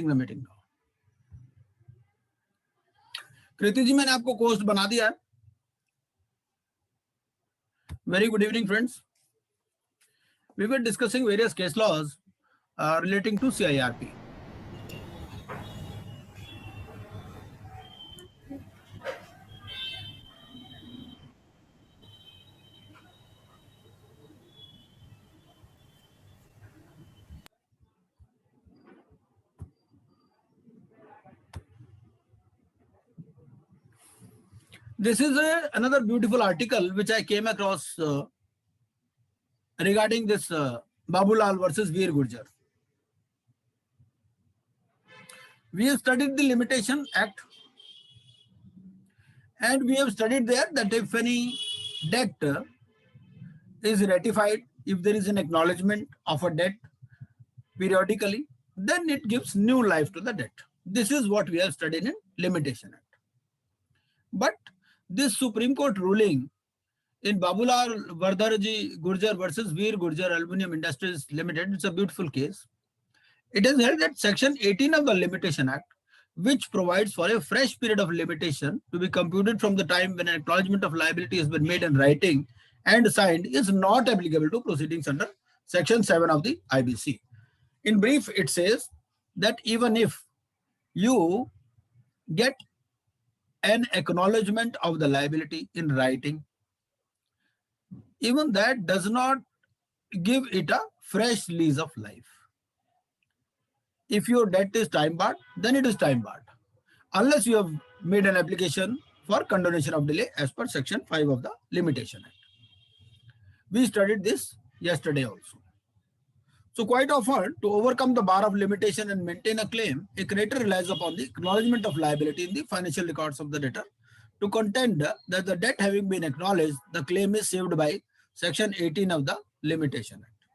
the meeting now. कृति जी मैंने आपको coast बना दिया है. Very good evening, friends. We were discussing various case laws relating to CIRP. This is another beautiful article which I came across regarding this Babulal versus Veer Gurjar. We have studied the Limitation Act, and we have studied there that if any debt is ratified, if there is an acknowledgement of a debt periodically, then it gives new life to the debt. This is what we have studied in Limitation Act. But this Supreme Court ruling in Babulal Vardharji Gurjar versus Veer Gurjar Aluminium Industries Limited, it's a beautiful case. It has held that Section 18 of the Limitation Act, which provides for a fresh period of limitation to be computed from the time when an acknowledgement of liability has been made in writing and signed, is not applicable to proceedings under Section 7 of the IBC. In brief, it says that even if you get an acknowledgement of the liability in writing, even that does not give it a fresh lease of life. If your debt is time barred, then it is time barred, unless you have made an application for condonation of delay as per Section 5 of the Limitation Act. We studied this yesterday also. So quite often, to overcome the bar of limitation and maintain a claim, a creditor relies upon the acknowledgement of liability in the financial records of the debtor to contend that the debt having been acknowledged, the claim is saved by Section 18 of the Limitation Act.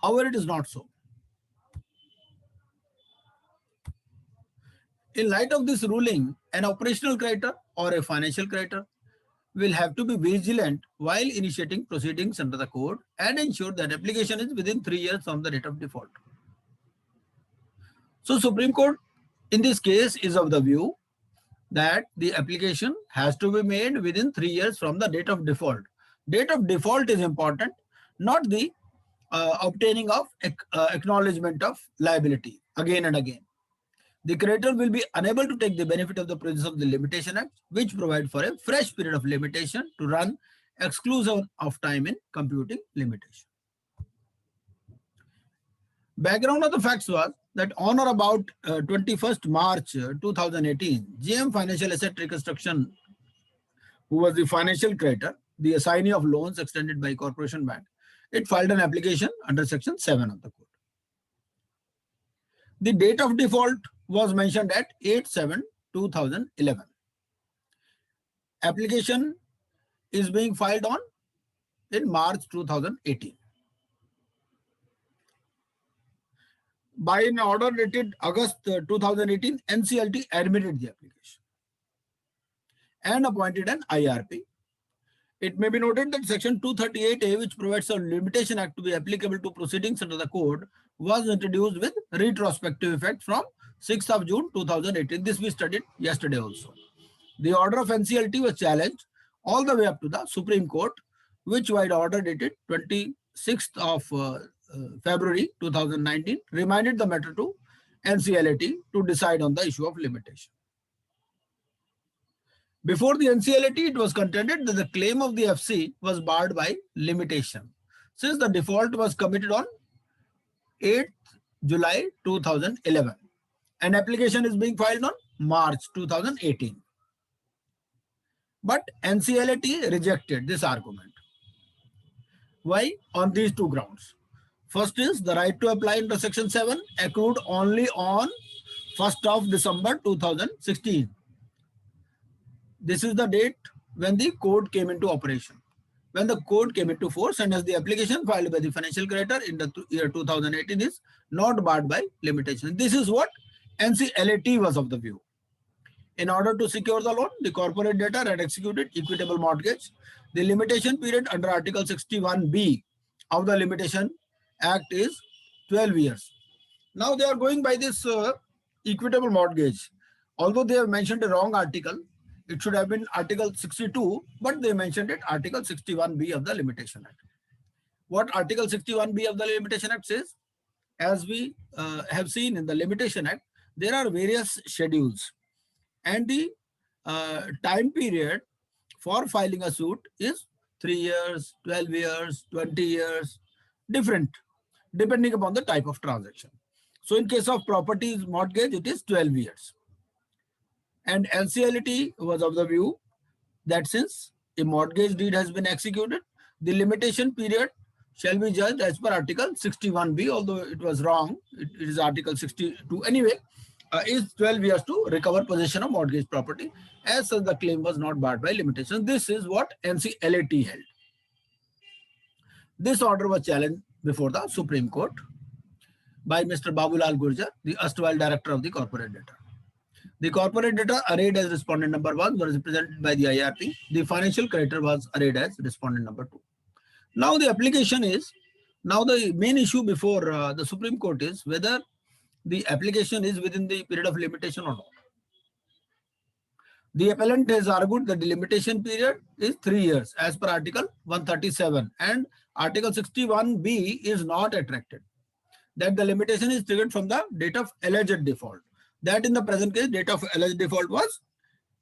However, it is not so. In light of this ruling, an operational creditor or a financial creditor will have to be vigilant while initiating proceedings under the code and ensure that application is within 3 years from the date of default. So Supreme Court in this case is of the view that the application has to be made within 3 years from the date of default. Date of default is important, not the obtaining of acknowledgement of liability again and again. The creditor will be unable to take the benefit of the provisions of the Limitation Act, which provide for a fresh period of limitation to run exclusive of time in computing limitation. Background of the facts was that on or about 21st March 2018, GM Financial Asset Reconstruction, who was the financial creditor, the assignee of loans extended by Corporation Bank, it filed an application under Section 7 of the code. The date of default was mentioned at 8/7/2011. Application is being filed on in March 2018. By an order dated August 2018, NCLT admitted the application and appointed an IRP. It may be noted that Section 238A, which provides a Limitation Act to be applicable to proceedings under the code, was introduced with retrospective effect from 6th of June 2018. This we studied yesterday also. The order of NCLT was challenged all the way up to the Supreme Court, which wide order dated 26th of February 2019 reminded the matter to NCLT to decide on the issue of limitation. Before the NCLT, it was contended that the claim of the FC was barred by limitation, since the default was committed on 8th July 2011. An application is being filed on March 2018. But NCLT rejected this argument. Why? On these two grounds. First is the right to apply under Section 7 accrued only on 1st of December 2016. This is the date when the code came into operation, when the code came into force, and as the application filed by the financial creditor in the year 2018 is not barred by limitation. This is what NCLT was of the view. In order to secure the loan, the corporate debtor had executed equitable mortgage. The limitation period under Article 61B of the Limitation Act is 12 years. Now they are going by this equitable mortgage. Although they have mentioned a wrong article, it should have been Article 62, but they mentioned it Article 61B of the Limitation Act. What Article 61B of the Limitation Act says? As we have seen in the Limitation Act, there are various schedules, and the time period for filing a suit is 3 years, 12 years, 20 years, different, depending upon the type of transaction. So in case of properties mortgage, it is 12 years. And NCLT was of the view that since a mortgage deed has been executed, the limitation period shall be judged as per Article 61B, although it was wrong. It is Article 62 anyway, is 12 years to recover possession of mortgage property, as such the claim was not barred by limitation. This is what NCLT held. This order was challenged before the Supreme Court by Mr. Babulal Gurjar, the erstwhile director of the corporate debtor. The corporate debtor arrayed as respondent number 1 was represented by the IRP. The financial creditor was arrayed as respondent number 2. Now the application is, now the main issue before the Supreme Court is whether the application is within the period of limitation or not. The appellant has argued that the limitation period is 3 years as per Article 137, and Article 61B is not attracted. That the limitation is triggered from the date of alleged default. That in the present case, date of alleged default was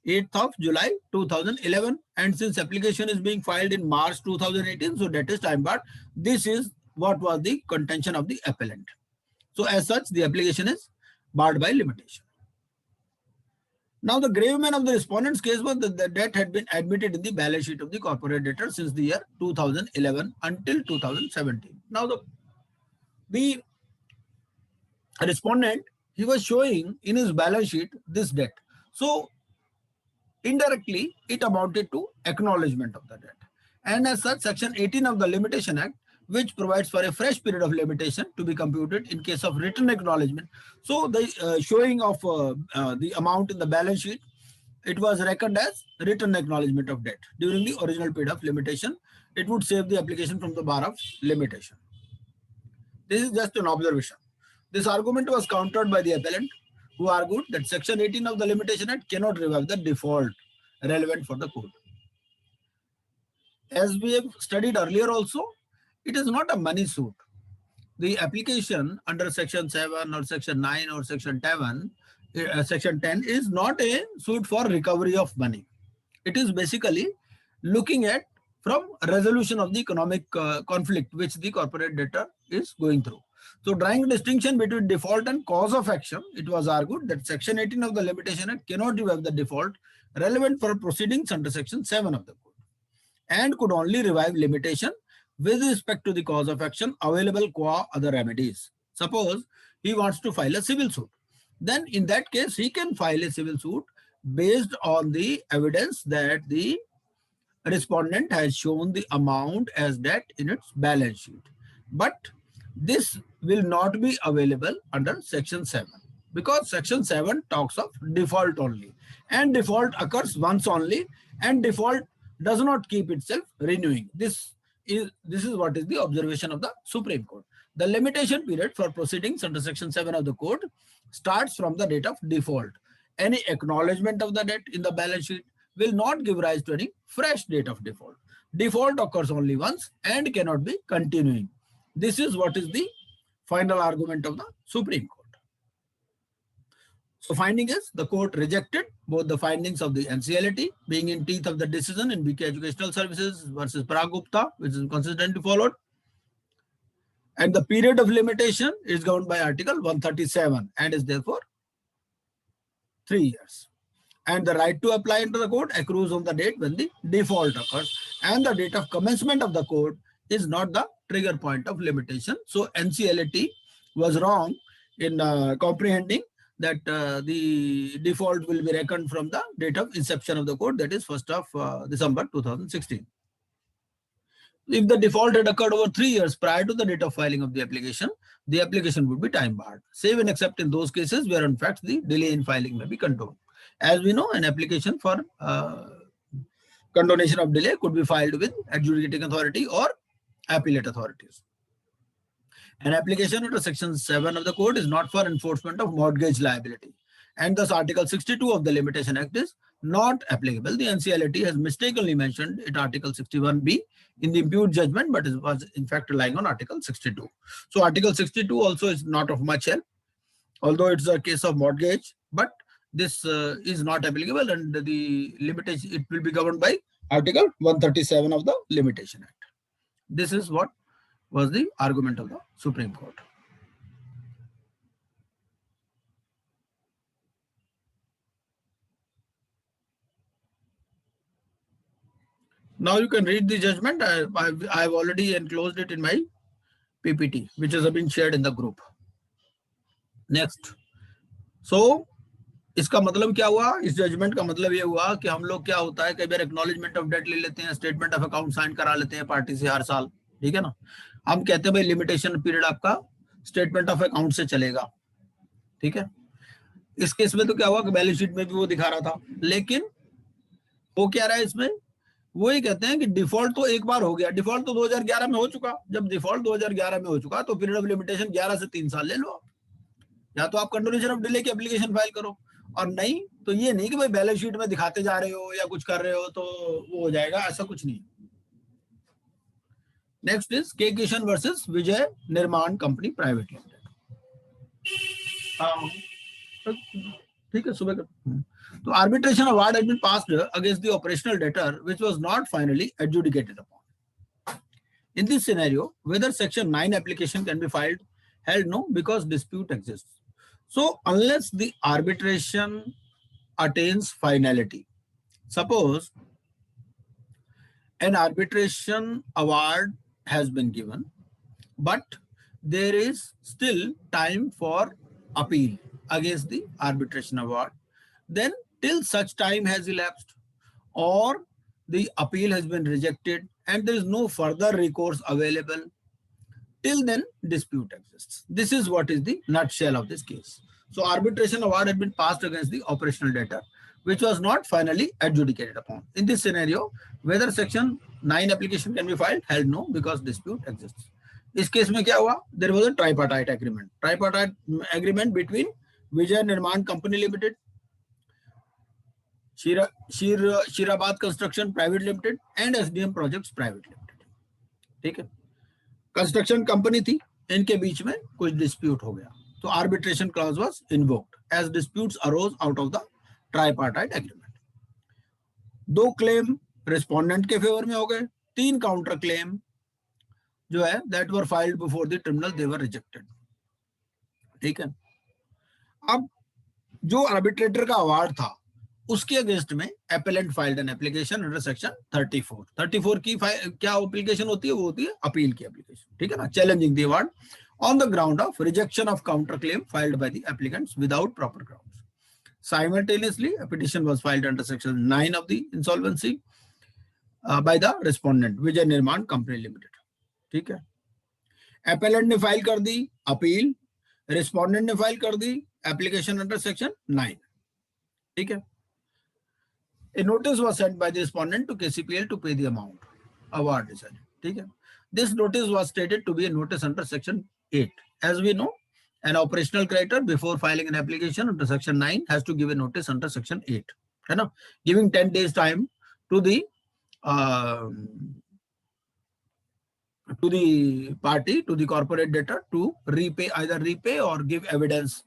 8th of July 2011, and since application is being filed in March 2018, so that is time barred. This is what was the contention of the appellant. So as such, the application is barred by limitation. Now the gravamen of the respondent's case was that the debt had been admitted in the balance sheet of the corporate debtor since the year 2011 until 2017. Now the respondent, he was showing in his balance sheet this debt. So indirectly, it amounted to acknowledgement of the debt. And as such, Section 18 of the Limitation Act, which provides for a fresh period of limitation to be computed in case of written acknowledgement. So the showing of the amount in the balance sheet, it was reckoned as written acknowledgement of debt during the original period of limitation. It would save the application from the bar of limitation. This is just an observation. This argument was countered by the appellant, who argued that Section 18 of the Limitation Act cannot revive the default relevant for the code. As we have studied earlier also, it is not a money suit. The application under Section 7 or Section 9 or Section 10 is not a suit for recovery of money. It is basically looking at from resolution of the economic conflict which the corporate debtor is going through. So drawing a distinction between default and cause of action, it was argued that Section 18 of the Limitation Act cannot revive the default relevant for proceedings under Section 7 of the code, and could only revive limitation with respect to the cause of action available qua other remedies. Suppose he wants to file a civil suit. Then in that case, he can file a civil suit based on the evidence that the respondent has shown the amount as debt in its balance sheet. But this will not be available under Section 7 because Section 7 talks of default only, and default occurs once only, and default does not keep itself renewing. This is what is the observation of the Supreme Court. The limitation period for proceedings under Section 7 of the code starts from the date of default. Any acknowledgement of the debt in the balance sheet will not give rise to any fresh date of default. Default occurs only once and cannot be continuing. This is what is the final argument of the Supreme Court. So finding is the court rejected both the findings of the NCLT being in teeth of the decision in BK Educational Services versus Parag Gupta, which is consistently followed. And the period of limitation is governed by Article 137 and is therefore 3 years. And the right to apply into the code accrues on the date when the default occurs, and the date of commencement of the code is not the trigger point of limitation. So NCLT was wrong in comprehending that the default will be reckoned from the date of inception of the code, that is 1st of December 2016. If the default had occurred over 3 years prior to the date of filing of the application would be time barred, save and except in those cases where in fact the delay in filing may be condoned. As we know, an application for condonation of delay could be filed with adjudicating authority or appellate authorities. An application under Section 7 of the Code is not for enforcement of mortgage liability, and thus Article 62 of the Limitation Act is not applicable. The NCLT has mistakenly mentioned it Article 61B in the imputed judgment, but it was in fact relying on Article 62. So Article 62 also is not of much help, although it's a case of mortgage, but this is not applicable, and the limitation, it will be governed by Article 137 of the Limitation Act. This is what was the argument of the Supreme Court. Now you can read the judgment. I've already enclosed it in my PPT, which has been shared in the group. Next. So इसका मतलब क्या हुआ? इस judgement का मतलब ये हुआ कि हम लोग क्या होता है, कई बार एक्नॉलेजमेंट ऑफ डेट ले लेते हैं, स्टेटमेंट ऑफ अकाउंट साइन करा लेते हैं पार्टी से हर साल, ठीक है ना. हम कहते हैं भाई लिमिटेशन पीरियड आपका स्टेटमेंट ऑफ अकाउंट से चलेगा, ठीक है. इस केस में तो क्या हुआ कि बैलेंस शीट में भी वो दिखा रहा था, लेकिन वो क्या रहा है इसमें, वो ही कहते हैं कि डिफॉल्ट तो एक बार हो गया. डिफॉल्ट तो 2011 में हो चुका. जब डिफॉल्ट 2011 में हो चुका तो पीरियड ऑफ लिमिटेशन 11 से 3 साल ले लो. या तो आप कंडोनेशन ऑफ डिले की एप्लीकेशन फाइल करो, और नहीं तो ये नहीं कि भाई बैलेंस शीट में दिखाते जा रहे हो या कुछ कर रहे हो तो वो हो जाएगा, ऐसा कुछ नहीं. नेक्स्ट इज के किशन वर्सेस विजय निर्माण कंपनी प्राइवेट लिमिटेड. ठीक है, सुबह का. तो arbitration award has been passed against the operational debtor which was not finally adjudicated upon. In this scenario, whether Section 9 application can be filed, held no, because dispute exists. So unless the arbitration attains finality, suppose an arbitration award has been given, but there is still time for appeal against the arbitration award, then till such time has elapsed or the appeal has been rejected and there is no further recourse available, till then dispute exists. This is what is the nutshell of this case. So arbitration award had been passed against the operational debtor which was not finally adjudicated upon. In this scenario, whether Section 9 application can be filed, held no, because dispute exists. इस case में क्या हुआ? There was a tripartite agreement. Tripartite agreement between Vijay Nirman Company Limited, Shirabad Construction Private Limited and SDM Projects Private Limited. ठीक है, construction company थी, इनके बीच में कुछ डिस्प्यूट हो गया, तो arbitration clause was invoked as disputes arose out of the tripartite agreement. 2 claim respondent के फेवर में हो गए, 3 काउंटर क्लेम जो है that were filed before the tribunal, they were rejected. ठीक है, अब जो आर्बिट्रेटर का अवार्ड था उसके अगेंस्ट में appellant filed an application under section 34 की क्या एप्लीकेशन होती है? वो होती है अपील की एप्लीकेशन. ठीक है ना, challenging the award on the ground of rejection of counter claim filed by the applicants without proper grounds. Simultaneously, a petition was filed under Section 9 of the insolvency by the respondent, Vijay Nirman Company Limited. ठीक है, appellant ने file कर दी appeal, respondent ने file कर the application under section 9. ठीक है, a notice was sent by the respondent to KCPL to pay the amount award decided. ठीक है, this notice was stated to be a notice under Section 8. As we know, an operational creditor before filing an application under Section 9 has to give a notice under Section 8, है ना, giving 10 days time to the party, to the corporate debtor to repay, either repay or give evidence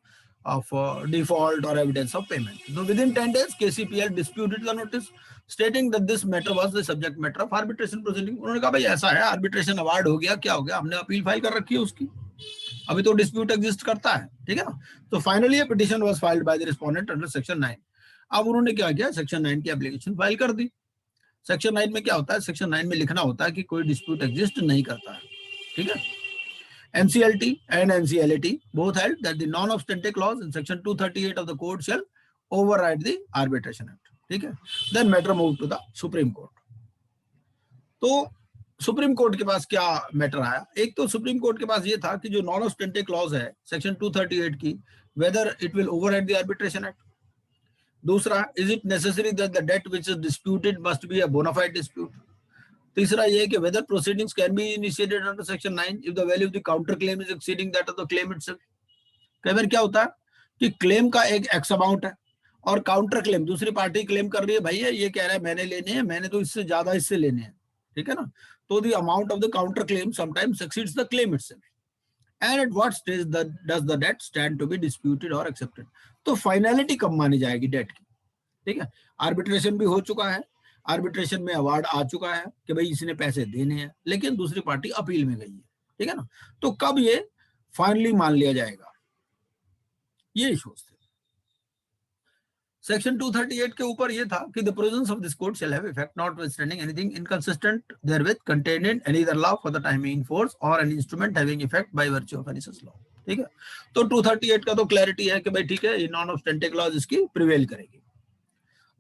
of default or evidence of payment. So within 10 days, KCPL disputed the notice, stating that this matter was the subject matter of arbitration proceeding. उन्होंने कहा भाई ऐसा है, arbitration award हो गया, क्या हो गया, हमने अपील फाइल कर रखी है उसकी, अभी तो डिस्प्यूट एग्जिस्ट करता है. ठीक है ना, तो finally A petition was filed by the respondent under section 9. अब उन्होंने क्या किया, सेक्शन 9 की एप्लीकेशन फाइल कर दी. सेक्शन 9 में क्या होता है, सेक्शन 9 में लिखना होता है कि कोई डिस्प्यूट एग्जिस्ट नहीं करता है. ठीक है, NCLT and NCLAT both held that the non-obstante clause in section 238 of the code shall override the arbitration act. ठीक है, then matter moved to the Supreme Court. तो सुप्रीम कोर्ट के पास क्या मैटर आया? एक तो सुप्रीम कोर्ट के पास ये था कि जो नॉन ऑब्स्टेंटे क्लॉज है सेक्शन 238 की, whether it will override the arbitration act. दूसरा, is it necessary that the debt which is disputed must be a bona fide dispute. तीसरा ये कि whether proceedings can be initiated under section 9 if the value of the counter claim is exceeding that of the claim itself. कई बार क्या होता है कि claim का एक एक्स अमाउंट है और काउंटर क्लेम, दूसरी पार्टी क्लेम कर रही है भैया ये कह रहा है मैंने लेने हैं, मैंने तो इससे ज्यादा इससे लेने हैं, ठीक है ना। तो the amount of the counter claim sometimes exceeds the claim itself and at what stage does the debt stand to be disputed और एक्सेप्टेड। तो फाइनलिटी कब मानी जाएगी डेट की, ठीक है। आर्बिट्रेशन भी हो चुका है, आर्बिट्रेशन में अवार्ड आ चुका है कि भाई इसने पैसे देने हैं, लेकिन दूसरी पार्टी अपील में गई है, ठीक है ना। तो कब ये फाइनली मान लिया जाएगा, ये इश्यूज थे। सेक्शन 238 के ऊपर ये था कि the provisions of this code shall have effect notwithstanding anything inconsistent therewith contained in any other law for the time in force or an instrument having effect by virtue of any such law, ठीक है। तो 238 का तो clarity है कि भाई ठीक है, ये नॉन ऑब्स्टेंटिव क्लॉज इसकी प्रिवेल करेगी।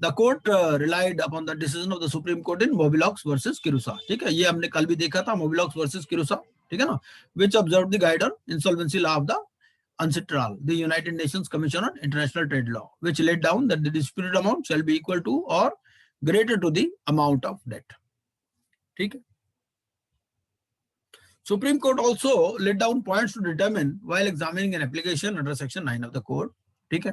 The court relied upon the decision of the Supreme Court in Mobilox versus Kirusa, ठीक है, ये हमने कल भी देखा था, Mobilox versus Kirusa, ठीक है ना, which observed the guide on insolvency law of the UNCITRAL, the United Nations Commission on International Trade Law, which laid down that the disputed amount shall be equal to or greater to the amount of debt, ठीक है। Supreme Court also laid down points to determine while examining an application under Section 9 of the Code, ठीक है,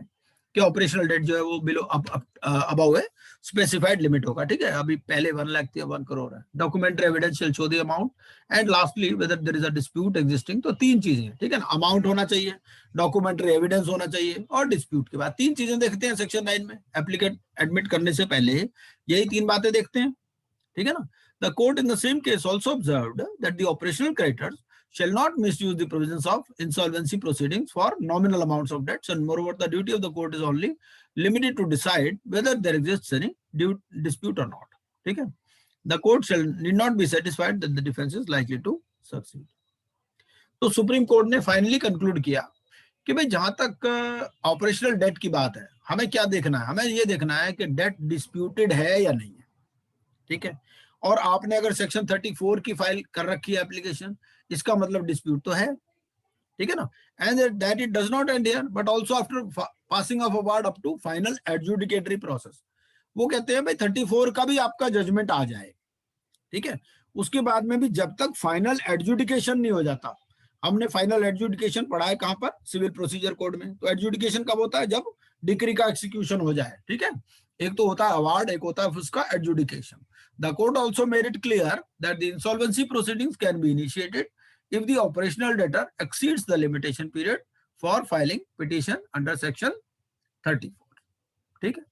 कि operational date जो है वो below above है specified limit होगा, ठीक है। अभी पहले 1 लाख थी, 1 करोड़ है। Documentary evidence shall show the amount and lastly whether there is a dispute existing. तो 3 चीजें हैं, ठीक है ना, अमाउंट होना चाहिए, डॉक्यूमेंट्री एविडेंस होना चाहिए और डिस्प्यूट के बाद 3 चीजें देखते हैं सेक्शन 9 में। एप्लीकेंट एडमिट करने से पहले यही 3 बातें देखते हैं, ठीक है ना। The court in the same case also observed that the operational creditors shall not misuse the provisions of insolvency proceedings for nominal amounts of debts, and moreover the duty of the court is only limited to decide whether there exists any dispute or not, ठीक है। The court shall need not be satisfied that the defense is likely to succeed। तो Supreme court ने finally conclude किया कि भाई जहां तक operational date की बात है, हमें क्या देखना है, हमें ये देखना है कि डेट डिस्प्यूटेड है या नहीं है, ठीक है। और आपने अगर सेक्शन 34 की फाइल कर रखी है एप्लीकेशन, इसका मतलब डिस्प्यूट तो है, ठीक है ना। And that it does not end here but also after passing of award up to final adjudicatory process. वो कहते हैं भाई 34 का भी आपका जजमेंट आ जाए, ठीक है, उसके बाद में भी जब तक फाइनल एडजुडिकेशन नहीं हो जाता। हमने फाइनल एडजुडिकेशन पढ़ा है कहां पर, सिविल प्रोसीजर कोड में। तो एडजुडिकेशन कब होता है, जब डिक्री का एग्जीक्यूशन हो जाए, ठीक है। एक तो होता है अवार्ड, एक होता है उसका adjudication. The court also made it clear that the insolvency proceedings can be initiated if the operational debtor exceeds the limitation period for filing petition under section 34, ठीक है।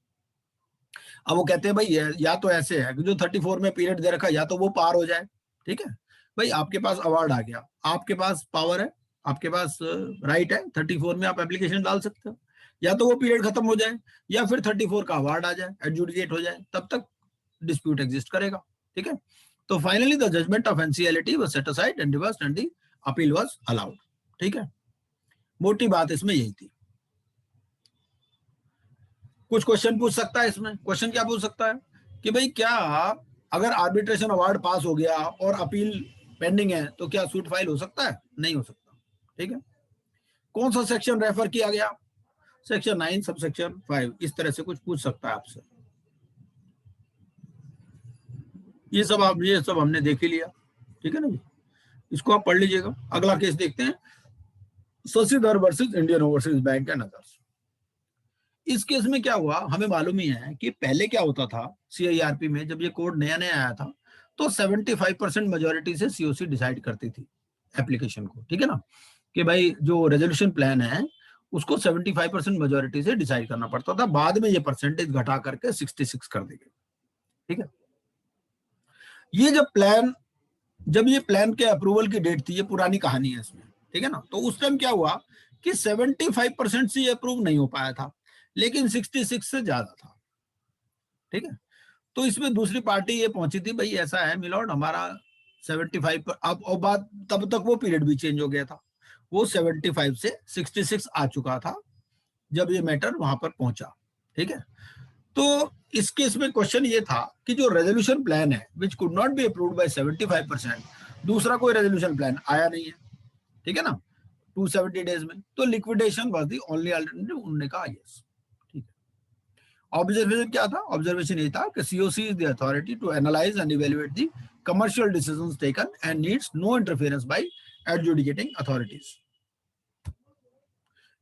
अब वो कहते हैं भाई या तो ऐसे है कि जो 34 में पीरियड दे रखा है या तो वो पार हो जाए, ठीक है। भाई आपके पास अवार्ड आ गया, आपके पास पावर है, आपके पास राइट है, 34 में आप एप्लीकेशन डाल सकते हो, या तो वो पीरियड खत्म हो जाए या फिर 34 का अवार्ड आ जाए, एडजुडिकेट हो जाए, तब तक डिस्प्यूट एग्जिस्ट करेगा, ठीक है। तो finally the judgment of NCLT was set aside and reversed and the appeal was allowed, ठीक है। मोटी बात इसमें यही थी। कुछ क्वेश्चन पूछ सकता है इसमें, क्वेश्चन क्या पूछ सकता है कि भाई क्या अगर आर्बिट्रेशन अवार्ड पास हो गया और अपील पेंडिंग है तो क्या सूट फाइल हो सकता है, नहीं हो सकता, ठीक है। कौन सा सेक्शन रेफर किया गया, सेक्शन 9 सब सेक्शन 5, इस तरह से कुछ पूछ सकता है आपसे। ये सब हमने देख ही लिया, ठीक है ना जी, इसको आप पढ़ लीजिएगा। अगला केस देखते हैं, Shashidhar versus Indian Overseas Bank and others. इस केस में क्या हुआ, हमें मालूम ही है कि पहले क्या होता था सीआईआरपी में, जब ये कोड नया नया आया था तो 75% मेजोरिटी से सीओसी डिसाइड करती थी एप्लीकेशन को, ठीक है ना, कि भाई जो रेजोल्यूशन प्लान है उसको 75% मेजोरिटी से डिसाइड करना पड़ता था। बाद में ये परसेंटेज घटा करके 66 कर दी गई, ठीक है। ये जब ये प्लान के अप्रूवल की डेट थी, ये पुरानी कहानी है इसमें, ठीक है ना। तो उस टाइम क्या हुआ कि 75% से ये अप्रूव नहीं हो पाया था, लेकिन 66 से ज्यादा था, ठीक है। तो इसमें दूसरी पार्टी ये पहुंची थी, भाई ऐसा है मिलॉर्ड हमारा 75 पर, अब और बात तब तक वो पीरियड भी चेंज हो गया था, वो 75 से 66 आ चुका था जब ये मैटर वहां पर पहुंचा, ठीक है। तो इस केस में क्वेश्चन ये था कि जो रेजोल्यूशन प्लान है which could not be approved by 75%, दूसरा कोई रेजोल्यूशन प्लान आया नहीं है, ठीक है ना, 270 डेज में, तो liquidation was the only alternative. उन्होंने कहा यस, ठीक है। ऑब्जर्वेशन क्या था? ऑब्जर्वेशन ये था कि COC is the authority to analyse and evaluate the commercial decisions taken and needs no interference by adjudicating authorities.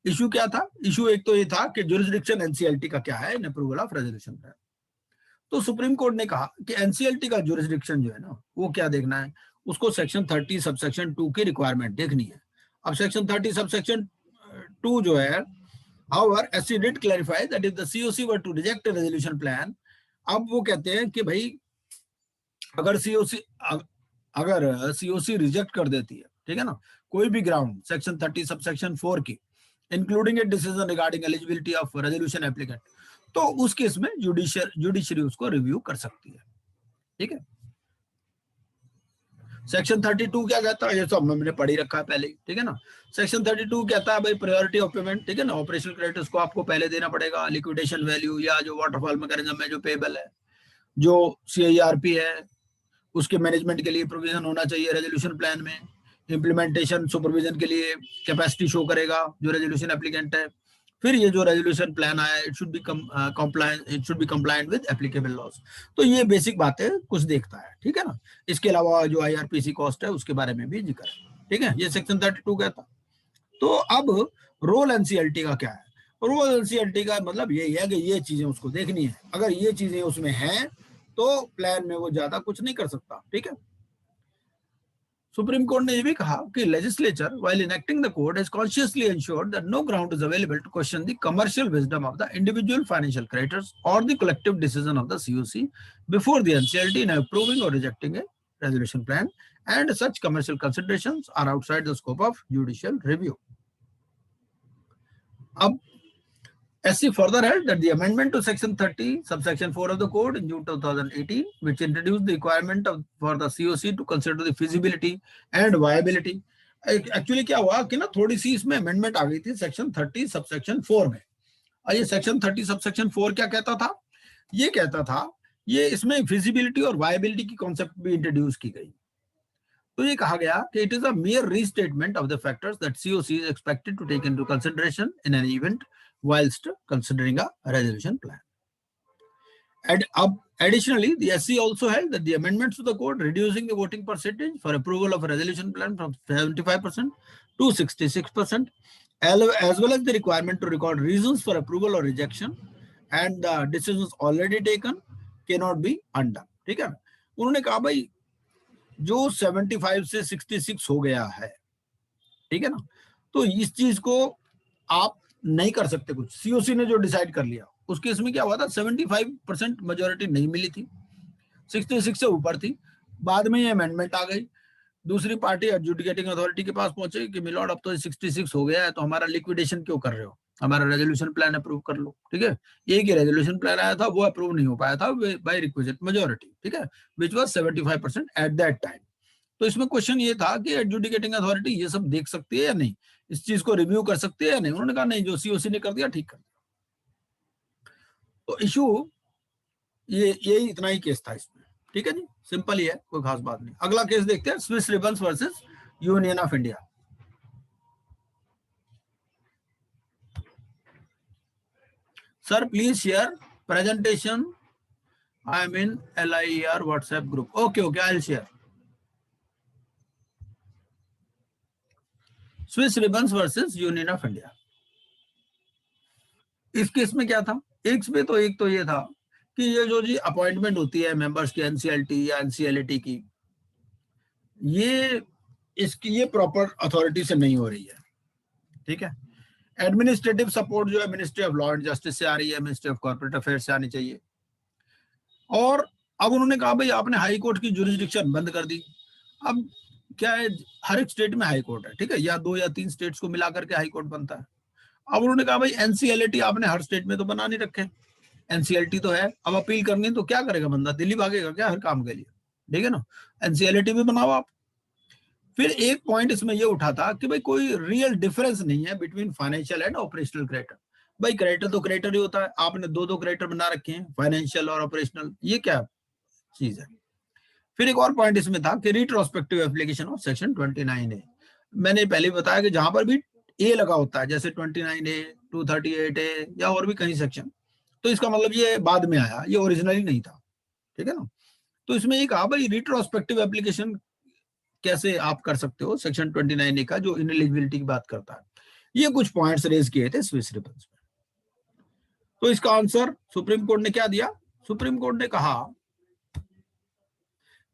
Issue क्या था? इशू एक तो ये था कि जुरिसडिक्शन एनसीएलटी का क्या है इन अप्रूवल ऑफ रेजोल्यूशन प्लान। तो सुप्रीम कोर्ट ने कहा कि एनसीएलटी का जुरिसडिक्शन जो है ना, वो क्या देखना है, उसको सेक्शन 30 सबसेक्शन 2 की रिक्वायरमेंट देखनी है। अब सेक्शन 30 सबसेक्शन 2 जो है, however SC did clarify that if the COC were to reject a resolution plan, अब वो कहते हैं कि भाई अगर सीओसी रिजेक्ट कर देती है, ठीक है ना, कोई भी ग्राउंड सेक्शन 30 सबसेक्शन 4 की, including a decision regarding eligibility of resolution applicant, तो उस केस में जुडिशरी उसको रिव्यू कर सकती है। ठीक है, सेक्शन 32 क्या कहता है, ये तो हमने पढ़ ही रखा है पहले, ठीक है ना। सेक्शन 32 कहता है भाई प्रायोरिटी ऑफ पेमेंट, ठीक है ना, ऑपरेशनल क्रेडिटर्स को आपको पहले देना पड़ेगा, लिक्विडेशन वैल्यू या जो वाटरफॉल मैकेनिज्म है जो पेबल है, जो सीआईआरपी है उसके मैनेजमेंट के लिए प्रोविजन होना चाहिए रेजोल्यूशन प्लान में। इंप्लीमेंटेशन सुपरविजन के लिए कैपेसिटी शो करेगा जो रेजोल्यूशन एप्लीकेंट है। फिर ये जो रेजोल्यूशन प्लान आया it should be compliant with applicable laws. तो ये बेसिक बातें कुछ देखता है, ठीक है ना। इसके अलावा जो आईआरपीसी कॉस्ट है उसके बारे में भी जिक्र है, ठीक है। ये सेक्शन 32 कहता। तो अब रोल एनसीएलटी का क्या है? रोल एनसीएलटी का मतलब यही है कि ये चीजें उसको देखनी है, अगर ये चीजें उसमें हैं तो प्लान में वो ज्यादा कुछ नहीं कर सकता, ठीक है। सुप्रीम कोर्ट ने ये भी कहा कि legislature while enacting the code has consciously ensured that no ground is available to question the commercial wisdom of the individual financial creditors or the collective decision of the COC before the NCLT in approving or rejecting a resolution plan and such commercial considerations are outside the scope of judicial review. अब SC further held that the amendment to section 30 subsection 4 of the code in June 2018 which introduced the requirement for the COC to consider the feasibility and viability, actually क्या हुआ कि ना थोड़ी सी इसमें amendment आ गई थी section 30 subsection 4 में। और ये सेक्शन 30 सबसेक्शन 4 क्या कहता था? ये कहता था ये इसमें फिजिबिलिटी और वायबिलिटी की कॉन्सेप्ट भी इंट्रोड्यूस की गई। तो ये कहा गया कि it is a mere restatement of the factors that COC is expected to take into consideration in an event whilst considering a resolution plan. Additionally, the SC also held that the amendments to the code reducing the voting percentage for approval of a resolution plan from 75% to 66%, as well as the requirement to record reasons for approval or rejection and the decisions already taken cannot be undone. ठीक है, उन्होंने कहा भाई जो 75 से 66 हो गया है, ठीक है ना, तो इस चीज को आप नहीं कर सकते कुछ। सीओसी ने जो डिसाइड कर लिया उस केस में क्या हुआ था, 75% मेजोरिटी नहीं मिली थी, 66 से ऊपर थी। बाद में ये अमेंडमेंट आ गई, दूसरी पार्टी एडजुडिकेटिंग अथॉरिटी के पास पहुंचे कि मिलॉर्ड अब तो 66 हो गया है तो हमारा लिक्विडेशन क्यों कर रहे हो, हमारा रेजोल्यूशन प्लान अप्रूव कर लो। ठीक है, एक ही रेजोल्यूशन प्लान आया था वो अप्रूव नहीं हो पाया था बाय रिक्विजिट मेजोरिटी, ठीक है, which was 75% at that time. तो इसमें क्वेश्चन ये था कि एडजुडिकेटिंग अथॉरिटी ये सब देख सकती है या नहीं, इस चीज को रिव्यू कर सकती है या नहीं। उन्होंने कहा नहीं, जो सीओसी ने कर दिया ठीक कर दिया। तो इशू ये इतना ही केस था इसमें, ठीक है जी, सिंपल ही है, कोई खास बात नहीं। अगला केस देखते हैं, Swiss ribbons versus union of India. Sir please share presentation, I am in LIER WhatsApp group. Okay I will share. Swiss ribbons versus union of India. इस केस में क्या था, एक तो ये था कि ये जो जी अपॉइंटमेंट होती है मेंबर्स की एनसीएलटी या एनसीएलटी की, ये प्रॉपर अथॉरिटी से नहीं हो रही है, ठीक है। एडमिनिस्ट्रेटिव सपोर्ट जो है ministry of law and justice से आ रही है, मिनिस्ट्री ऑफ कॉर्पोरेट अफेयर्स से आनी चाहिए। और अब उन्होंने कहा भाई आपने हाई कोर्ट की जुरिस्डिक्शन बंद कर दी। अब क्या है, हर एक स्टेट में हाई कोर्ट है, ठीक है, या 2 या 3 स्टेट्स को मिलाकर के हाई कोर्ट बनता है। अब उन्होंने कहा भाई एनसीएलटी आपने हर स्टेट में तो बना नहीं रखे, एनसीएलटी तो है, अब अपील करनी तो क्या करेगा बंदा, दिल्ली भागेगा क्या हर काम के लिए, ठीक है ना, एनसीएलटी भी बनाओ आप। फिर एक पॉइंट इसमें ये उठा था कि भाई कोई रियल डिफरेंस नहीं है between financial and operational creditor. भाई क्रेडिटर तो क्रेडिटर ही होता है, आपने दो क्रेडिटर बना रखे हैं, फाइनेंशियल और ऑपरेशनल, ये क्या चीज है। फिर एक और पॉइंट इसमें था कि retrospective application of section 29A। मैंने पहले बताया कि जहां पर भी ए लगा होता है, जैसे 29A, 238A या और भी कहीं सेक्शन, तो इसका मतलब ये बाद में आया, ये ओरिजिनली नहीं था, ठीक है ना। तो इसमें ये कहा भाई रिट्रोस्पेक्टिव एप्लीकेशन कैसे आप कर सकते हो सेक्शन 29A का, जो इनएलिजिबिलिटी की बात करता है। ये कुछ पॉइंट्स रेज किए थे स्विस रिबन्स में। तो इसका आंसर सुप्रीम कोर्ट ने क्या दिया? सुप्रीम कोर्ट ने कहा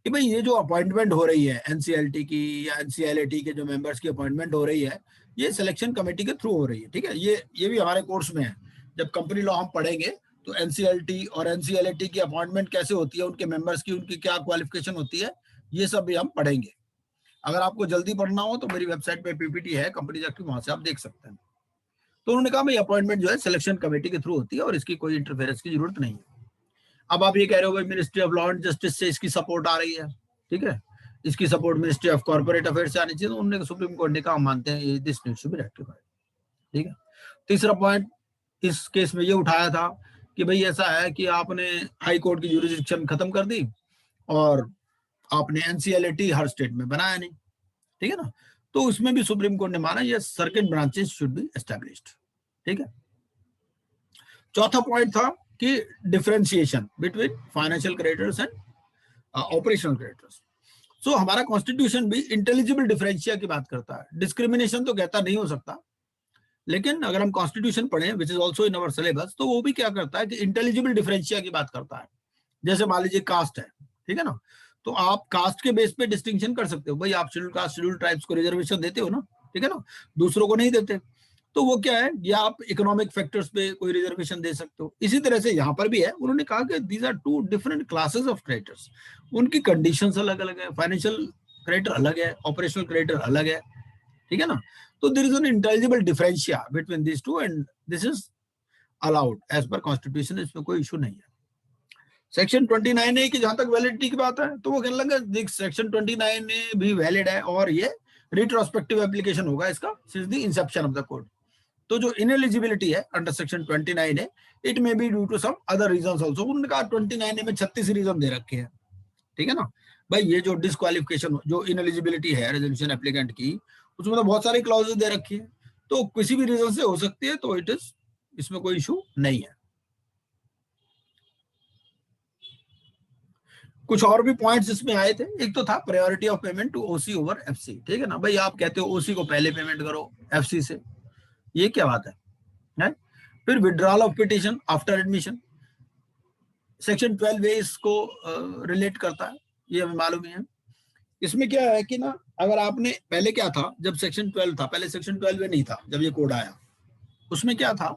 कि भाई ये जो अपॉइंटमेंट हो रही है एनसीएलटी की या एनसीएलटी के जो मेंबर्स की अपॉइंटमेंट हो रही है, ये सिलेक्शन कमेटी के थ्रू हो रही है, ठीक है। ये भी हमारे कोर्स में है, जब कंपनी लॉ हम पढ़ेंगे तो एनसीएलटी और एनसीएलटी की अपॉइंटमेंट कैसे होती है, उनके मेंबर्स की, उनकी क्या क्वालिफिकेशन होती है, ये सब भी हम पढ़ेंगे। अगर आपको जल्दी पढ़ना हो तो मेरी वेबसाइट पे पीपीटी है कंपनी एक्ट की, वहां से आप देख सकते हैं। तो उन्होंने कहा भाई अपॉइंटमेंट जो है सिलेक्शन कमेटी के थ्रू होती है और इसकी कोई इंटरफेरेंस की जरूरत नहीं है। अब आप ये कह रहे हो भाई ministry of law and justice से इसकी सपोर्ट आ रही है, ठीक है, इसकी support ministry of corporate affairs से आनी चाहिए। तो उन्होंने सुप्रीम कोर्ट ने कहा मानते हैं this needs to be rectified, ठीक है। तीसरा पॉइंट इस केस में ये उठाया था कि भाई ऐसा है कि आपने हाई कोर्ट की ज्यूरिसडिक्शन खत्म कर दी और आपने एनसीएलटी हर स्टेट में बनाया नहीं, ठीक है ना। तो उसमें भी सुप्रीम कोर्ट ने माना ये circuit branches should be established, ठीक है। चौथा पॉइंट था कि differentiation between financial creditors and operational creditors. So हमारा कॉन्स्टिट्यूशन भी इंटेलिजिबल डिफरेंशिया की बात करता है। डिस्क्रिमिनेशन तो कहता नहीं हो सकता, लेकिन अगर हम कॉन्स्टिट्यूशन पढ़ें which is also in our syllabus, तो वो भी क्या करता है कि इंटेलिजिबल डिफरेंशिया की बात करता है। जैसे मान लीजिए कास्ट है, ठीक है ना, तो आप कास्ट के बेस पे डिस्टिंक्शन कर सकते हो। भाई आप शेड्यूल कास्ट शेड्यूल ट्राइब्स को रिजर्वेशन देते हो ना, ठीक है ना, दूसरों को नहीं देते। तो वो क्या है, या आप इकोनॉमिक फैक्टर्स पे कोई रिजर्वेशन दे सकते हो। इसी तरह से यहाँ पर भी है, उन्होंने कहा कि these are two different classes of creditors, उनकी कंडीशंस अलग अलग है। फाइनेंशियल क्रेडिटर अलग है, ऑपरेशनल क्रेडिटर अलग है, ठीक है ना। तो there is an intelligible differentia between this two and this is allowed as per constitution, इसमें कोई इशू नहीं है। सेक्शन 29A की जहां तक वैलिडिटी की बात है, तो वो कहने लगा सेक्शन 29A भी वैलिड है और ये रिट्रोस्पेक्टिव एप्लीकेशन होगा इसका since the inception of the code. तो जो इनएलिजिबिलिटी है under section 29A, it may be due to some other reasons also. उन्होंने कहा 29A में 36 रीजन दे रखे हैं, ठीक है ना। भाई ये जो डिस्क्वालिफिकेशन, जो इनएलिजिबिलिटी है रेजोल्यूशन एप्लीकेंट की, उसमें तो बहुत सारी क्लॉजेस दे रखी है, तो किसी भी रीजन से हो सकती है, तो इट इज, इसमें कोई इशू नहीं है। कुछ और भी पॉइंट्स इसमें आए थे। एक तो था priority of payment to OC over FC, ठीक है ना। भाई आप कहते हो ओसी को पहले पेमेंट करो एफसी से, ये क्या बात है? फिर withdrawal of petition after admission, section 12A इसको रिलेट करता है, ये हमें मालूम ही है। इसमें क्या है कि ना, अगर आपने पहले क्या था, जब सेक्शन 12 था, पहले सेक्शन 12A नहीं था, जब ये कोड आया उसमें क्या था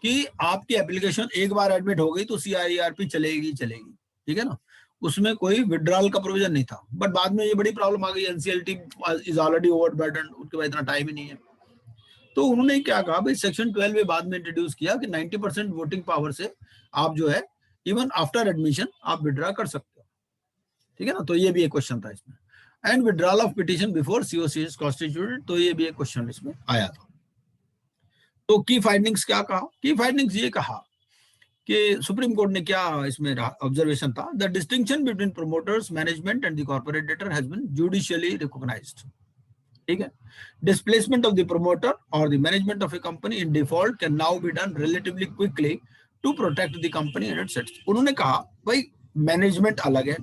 कि आपकी एप्लीकेशन एक बार एडमिट हो गई तो सीआईआरपी चलेगी, ठीक है ना, उसमें कोई विड्रॉल का प्रोविजन नहीं था। बट बाद में ये बड़ी प्रॉब्लम आ गई, एनसीएलटी इज ऑलरेडी ओवरबर्डन, उनके पास इतना टाइम ही नहीं है। तो उन्होंने क्या कहा भाई, सेक्शन 12 में बाद में इंट्रोड्यूस किया कि 90% वोटिंग पावर से आप जो है इवन आफ्टर एडमिशन आप विड्रॉ कर सकते हो, ठीक है ना। तो ये भी एक क्वेश्चन था इसमें। And withdrawal of petition before COC is constituted, तो ये भी एक क्वेश्चन इसमें आया था। तो की फाइंडिंग्स क्या कहा? की फाइंडिंग्स ये कहा कि सुप्रीम कोर्ट ने क्या इसमें ऑब्जर्वेशन था, the distinction between promoters, management and the corporate debtor has been judicially recognised, ठीक है। डिस्प्लेसमेंट ऑफ द प्रोमोटर और the management of a company in default can now be done relatively quickly to protect the company and its assets. उन्होंने कहा भाई management अलग है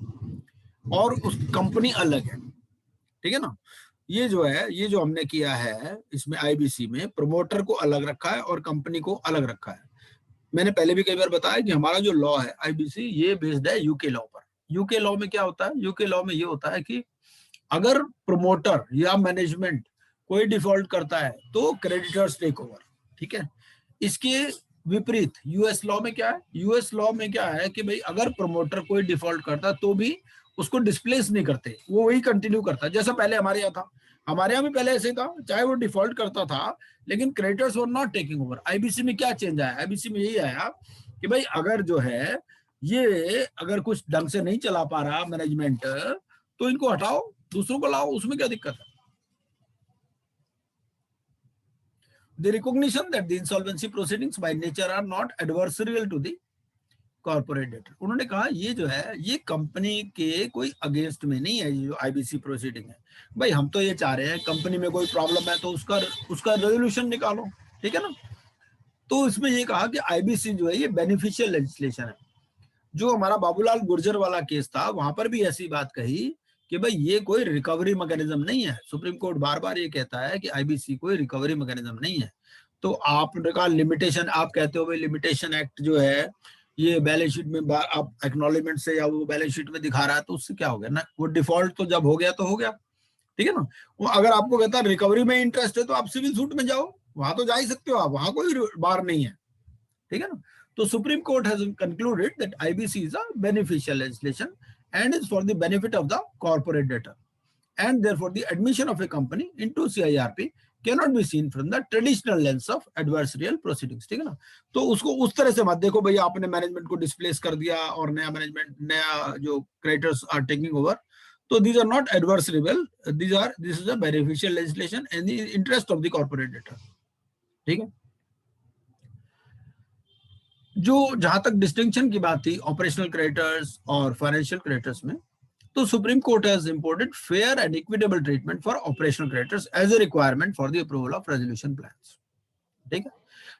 और उस कंपनी अलग है, ठीक है ना। ये जो है, ये जो हमने किया है इसमें आईबीसी में, प्रोमोटर को अलग रखा है और कंपनी को अलग रखा है। मैंने पहले भी कई बार बताया कि हमारा जो लॉ है आईबीसी, ये बेस्ड है यूके लॉ पर। यूके लॉ में क्या होता है, यूके लॉ में ये होता है कि अगर प्रोमोटर या मैनेजमेंट कोई डिफॉल्ट करता है तो क्रेडिटर्स टेक ओवर, ठीक है। इसके विपरीत यूएस लॉ में क्या है, यूएस लॉ में क्या है कि भाई अगर प्रोमोटर कोई डिफॉल्ट करता तो भी उसको डिस्प्लेस नहीं करते, वो वही कंटिन्यू करता जैसा पहले हमारे यहाँ था। हमारे यहाँ भी पहले ऐसे था, चाहे वो डिफॉल्ट करता था लेकिन creditors were not taking over. IBC में क्या चेंज आया, आईबीसी में यही आया कि भाई अगर जो है ये अगर कुछ ढंग से नहीं चला पा रहा मैनेजमेंट, तो इनको हटाओ, दूसरों को लाओ, उसमें क्या दिक्कत है। The recognition that the insolvency proceedings by nature are not adversarial to the corporate debtor। उन्होंने कहा ये जो है ये कंपनी के कोई अगेंस्ट में नहीं है, ये जो आईबीसी प्रोसीडिंग है। भाई हम तो ये चाह रहे हैं कंपनी में कोई प्रॉब्लम है तो उसका रेजोल्यूशन निकालो, ठीक है ना। तो इसमें ये कहा कि आईबीसी जो है ये बेनिफिशियल लेजिस्लेशन है। जो हमारा बाबूलाल गुर्जर वाला केस था वहां पर भी ऐसी बात कही कि भाई ये कोई रिकवरी मैकेनिज्म नहीं है। सुप्रीम कोर्ट बार बार ये कहता है कि आईबीसी कोई रिकवरी मैकेनिज्म नहीं है। तो आपने कहा लिमिटेशन, आप कहते हो भाई लिमिटेशन एक्ट जो है ये बैलेंस शीट में आप एक्नॉलेजमेंट से या वो बैलेंस शीट में दिखा रहा है, तो उससे क्या हो गया ना, वो डिफॉल्ट तो जब हो गया तो हो गया, ठीक है ना। वो अगर आपको कहता है रिकवरी में इंटरेस्ट है तो आप सिविल सूट में जाओ, वहां तो जा ही सकते हो आप, वहां कोई बार नहीं है, ठीक है ना। तो Supreme Court has concluded that IBC is a beneficial legislation and is for the benefit of the corporate debtor, and therefore the admission of a company into CIRP cannot be seen from the traditional lens of adversarial proceedings, ठीक है ना। तो उसको उस तरह से मत देखो भाई आपने मैनेजमेंट को डिस्प्लेस कर दिया और नया मैनेजमेंट, नया जो क्रेडिटर्स आर टेकिंग ओवर, तो these are not adversarial, this is a beneficial legislation in the interest of the corporate debtor, ठीक है। जो जहां तक डिस्टिंक्शन की बात थी ऑपरेशनल क्रेडिटर्स और फाइनेंशियल क्रेडिटर्स में, तो Supreme Court has imported fair and equitable treatment for operational creditors as a requirement for the approval of resolution plans, ठीक है।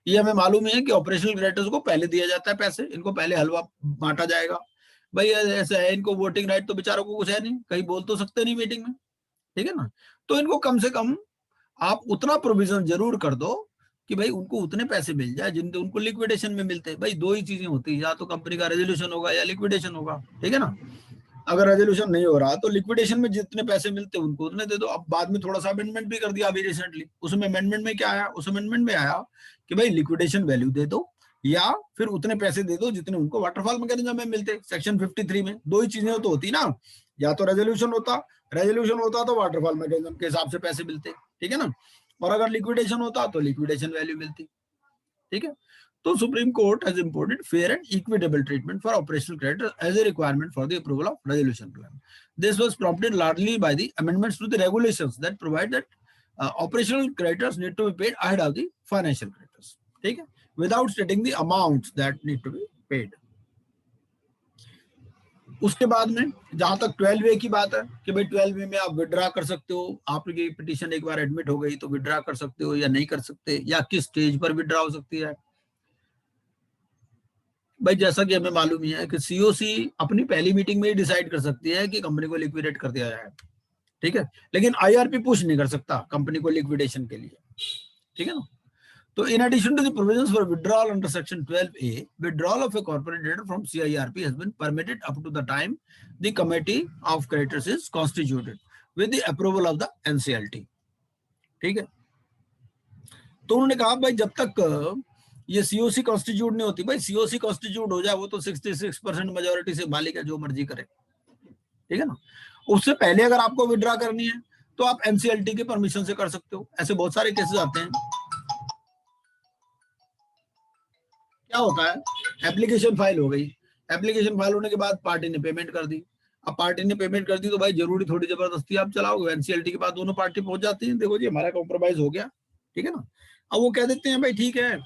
ये हमें मालूम है कि ऑपरेशनल क्रेडिटर्स को पहले दिया जाता है पैसे, इनको पहले हलवा बांटा जाएगा। भाई ऐसा है, इनको वोटिंग राइट तो बेचारों को कुछ है नहीं, कहीं बोल तो सकते नहीं मीटिंग में, ठीक है ना। तो इनको कम से कम आप उतना प्रोविजन जरूर कर दो कि भाई उनको उतने पैसे मिल जाए जिनके उनको लिक्विडेशन में मिलते हैं। भाई दो ही चीजें होती है, या तो कंपनी का रेजोल्यूशन होगा या लिक्विडेशन होगा, ठीक है ना। अगर रेजोल्यूशन नहीं हो रहा तो लिक्विडेशन में जितने पैसे मिलते हैं उनको उतने दे दो। अब बाद में थोड़ा सा अमेंडमेंट भी कर दिया अभी रिसेंटली, उसमें अमेंडमेंट में क्या आया, उस अमेंडमेंट में आया कि भाई लिक्विडेशन वैल्यू दे दो या फिर उतने पैसे दे दो जितने उनको वाटरफॉल मैकेनिज्म में मिलते। सेक्शन 53 में दो ही चीजें तो होती ना, या तो रेजोल्यूशन होता तो वाटरफॉल मैकेनिज्म के हिसाब से पैसे मिलते, ठीक है ना, और अगर लिक्विडेशन होता तो लिक्विडेशन वैल्यू मिलती, ठीक है। तो Supreme Court has imported fair and equitable treatment for operational creditors as a requirement for the approval of resolution plan. This was prompted largely by the amendments to the regulations that provide that operational creditors need to be paid ahead of the financial creditors, ठीक है, without stating the amounts that need to be paid. उसके बाद में जहां तक 12A की बात है कि भाई 12A में आप विड्रा कर सकते हो, आपकी पिटीशन एक बार एडमिट हो गई तो विड्रा कर सकते हो या नहीं कर सकते, या किस स्टेज पर विड्रा हो सकती है। भाई जैसा कि हमें मालूम ही है कि सीओसी अपनी पहली मीटिंग में ही डिसाइड कर सकती है कि कंपनी को लिक्विडेट कर दिया जाए, ठीक है, लेकिन आईआरपी पुश नहीं कर सकता कंपनी को लिक्विडेशन के लिए, ठीक है ना। So in addition to the provisions for withdrawal under section 12A, withdrawal of a corporate debtor from CIRP has been permitted up to the time the committee of creditors is constituted with the approval of the NCLT, ठीक है। तो उन्होंने कहा भाई जब तक ये COC constitute नहीं होती, भाई सीओसी कॉन्स्टिट्यूट हो जाए वो तो 66% मेजोरिटी से मालिक है, जो मर्जी करे, ठीक है ना। उससे पहले अगर आपको विड्रा करनी है तो आप एनसीएलटी के परमिशन से कर सकते हो। ऐसे बहुत सारे केसेस आते हैं। क्या होता है, एप्लीकेशन फाइल हो गई, एप्लीकेशन फाइल होने के बाद पार्टी ने पेमेंट कर दी। अब पार्टी ने पेमेंट कर दी तो भाई जरूरी थोड़ी जबरदस्ती आप चलाओगे, एनसीएलटी के बाद दोनों पार्टी पहुंच जाती हैं, देखो जी हमारा कॉम्प्रोमाइज हो गया, ठीक है ना। अब वो कह देते हैं भाई ठीक है,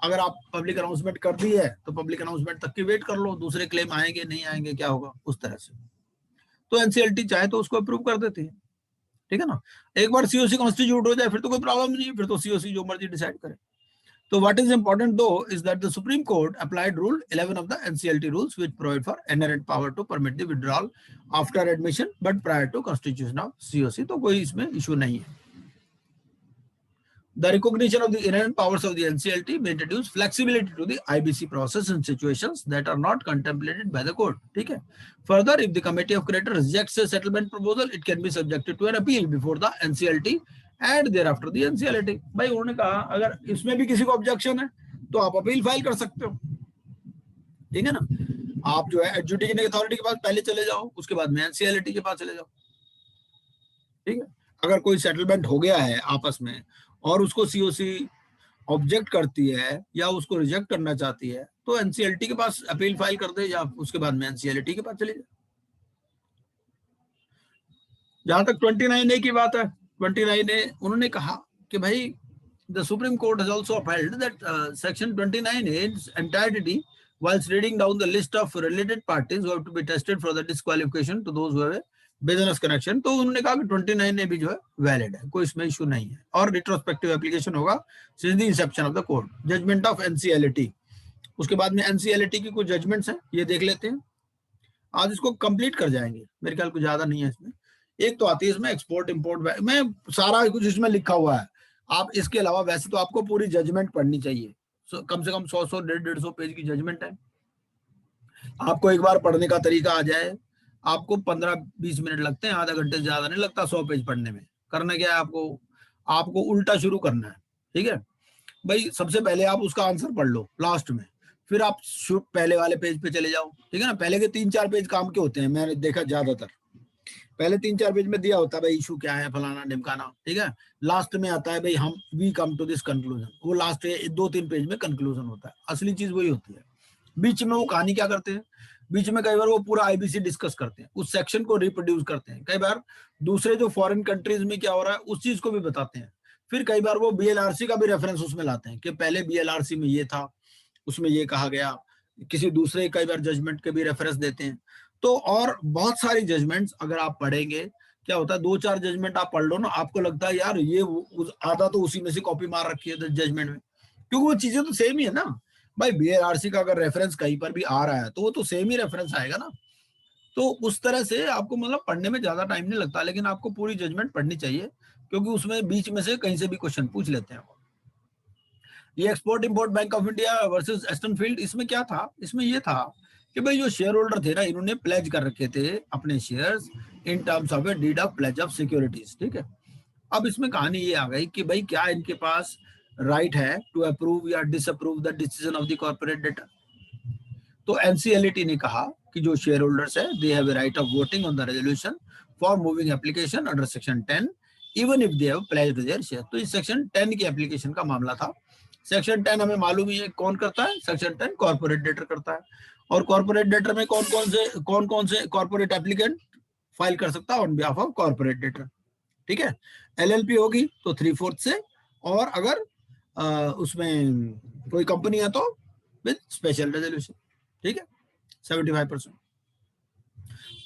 अगर आप पब्लिक अनाउंसमेंट कर दी है तो पब्लिक अनाउंसमेंट तक की वेट कर लो, दूसरे क्लेम आएंगे नहीं आएंगे क्या होगा, उस तरह से। तो एनसीएलटी चाहे तो उसको अप्रूव कर देती है, ठीक है ना। एक बार सीओसी कॉन्स्टिट्यूट हो जाए फिर तो कोई प्रॉब्लम नहीं है, फिर तो सीओसी जो मर्जी डिसाइड करे। So what is important though is that the Supreme Court applied Rule 11 of the NCLT rules, which provide for inherent power to permit the withdrawal after admission, but prior to constitution of COC. तो कोई इसमें issue नहीं है। The recognition of the inherent powers of the NCLT may introduce flexibility to the IBC process in situations that are not contemplated by the court. ठीक है। Further, if the committee of creditors rejects a settlement proposal, it can be subjected to an appeal before the NCLT and thereafter the NCLT. भाई उन्होंने कहा अगर इसमें भी किसी को ऑब्जेक्शन है तो आप अपील फाइल कर सकते हो, ठीक है ना। आप जो है एडजुडिकेटिंग अथॉरिटी के पास पहले चले जाओ, उसके बाद में एनसीएलटी के पास चले जाओ, ठीक है। अगर कोई सेटलमेंट हो गया है आपस में और उसको सीओसी ऑब्जेक्ट करती है या उसको रिजेक्ट करना चाहती है तो एनसीएलटी के पास अपील फाइल कर दे या उसके बाद में एनसीएलटी के पास चले जाए। जहां तक 29A की बात है, 29A उन्होंने कहा कि भाई the Supreme Court has also upheld that section 29A in its entirety, whilst reading down the list of related parties who have to be tested for the disqualification to those who have a business connection, तो उन्होंने कहा कि 29 ए भी जो है valid है, कोई इसमें इशू नहीं है, और रिट्रोस्पेक्टिव एप्लीकेशन होगा since the inception of the court. Judgment of NCLT, उसके बाद में एनसीएलटी की कुछ जजमेंट्स हैं, ये देख लेते हैं, आज इसको कंप्लीट कर जाएंगे, मेरे ख्याल कुछ ज्यादा नहीं है इसमें। एक तो आती है इसमें एक्सपोर्ट इंपोर्ट में सारा कुछ इसमें लिखा हुआ है। आप इसके अलावा वैसे तो आपको पूरी जजमेंट पढ़नी चाहिए, कम से कम 100 150 पेज की जजमेंट है। आपको एक बार पढ़ने का तरीका आ जाए, आपको 15-20 मिनट लगते हैं, आधा घंटे से ज्यादा नहीं लगता 100 पेज पढ़ने में। करना क्या है आपको, आपको उल्टा शुरू करना है, ठीक है भाई। सबसे पहले आप उसका आंसर पढ़ लो लास्ट में, फिर आप पहले वाले पेज पे चले जाओ, ठीक है ना। पहले के 3-4 पेज काम के होते हैं, मैंने देखा ज्यादातर पहले 3-4 पेज में दिया होता है भाई इशू क्या है, फलाना ढिमकाना, ठीक है। लास्ट में आता है भाई हम we come to this conclusion, वो लास्ट 2-3 पेज में कंक्लूजन होता है, असली चीज वही होती है। बीच में वो कहानी क्या करते हैं, बीच में कई बार वो पूरा आईबीसी डिस्कस करते हैं, उस सेक्शन को रिप्रोड्यूस करते हैं, कई बार दूसरे जो फॉरेन कंट्रीज में क्या हो रहा है उस चीज को भी बताते हैं। फिर कई बार वो बीएलआरसी का भी रेफरेंस उसमें लाते हैं कि पहले बीएलआरसी में ये था, उसमें ये कहा गया, किसी दूसरे कई बार जजमेंट के भी रेफरेंस देते हैं। तो और बहुत सारी जजमेंट्स अगर आप पढ़ेंगे, क्या होता है 2-4 जजमेंट आप पढ़ लो ना, आपको लगता है यार ये आधा तो उसी में से कॉपी मार रखी है जजमेंट में, क्योंकि वो चीजें तो सेम ही है ना भाई। बीएलआरसी का अगर रेफरेंस कहीं पर भी आ रहा है तो वो तो सेम ही रेफरेंस आएगा ना। तो उस तरह से आपको मतलब पढ़ने में ज्यादा टाइम नहीं लगता, लेकिन आपको पूरी जजमेंट पढ़नी चाहिए, क्योंकि उसमें बीच में से कहीं से भी क्वेश्चन पूछ लेते हैं। ये export import bank of India versus Aston field, इसमें क्या था, इसमें ये था कि भाई जो शेयर होल्डर थे ना, इन्होंने प्लेज कर रखे थे अपने shares in terms of a deed of pledge of securities, ठीक है। अब इसमें कहानी ये आ गई कि भाई क्या इनके पास राइट है टू अप्रूव या disapprove the decision of the corporate debtor. तो एनसीएलटी ने कहा कि जो शेयर होल्डर्स है they have a right of voting on the resolution for moving application under section 10 even if they have pledged their share. तो इस section 10 की application का मामला था। सेक्शन 10 हमें मालूम ही है कौन करता है, सेक्शन 10 कॉर्पोरेट डेटर करता है। और कॉर्पोरेट डेटर में कौन कौन से कॉर्पोरेट एप्लीकेंट फाइल कर सकता है on behalf of corporate debtor, ठीक है। एलएलपी होगी तो 3/4 से, और अगर उसमें कोई कंपनी है तो विद स्पेशल रेजोल्यूशन, ठीक है 75%।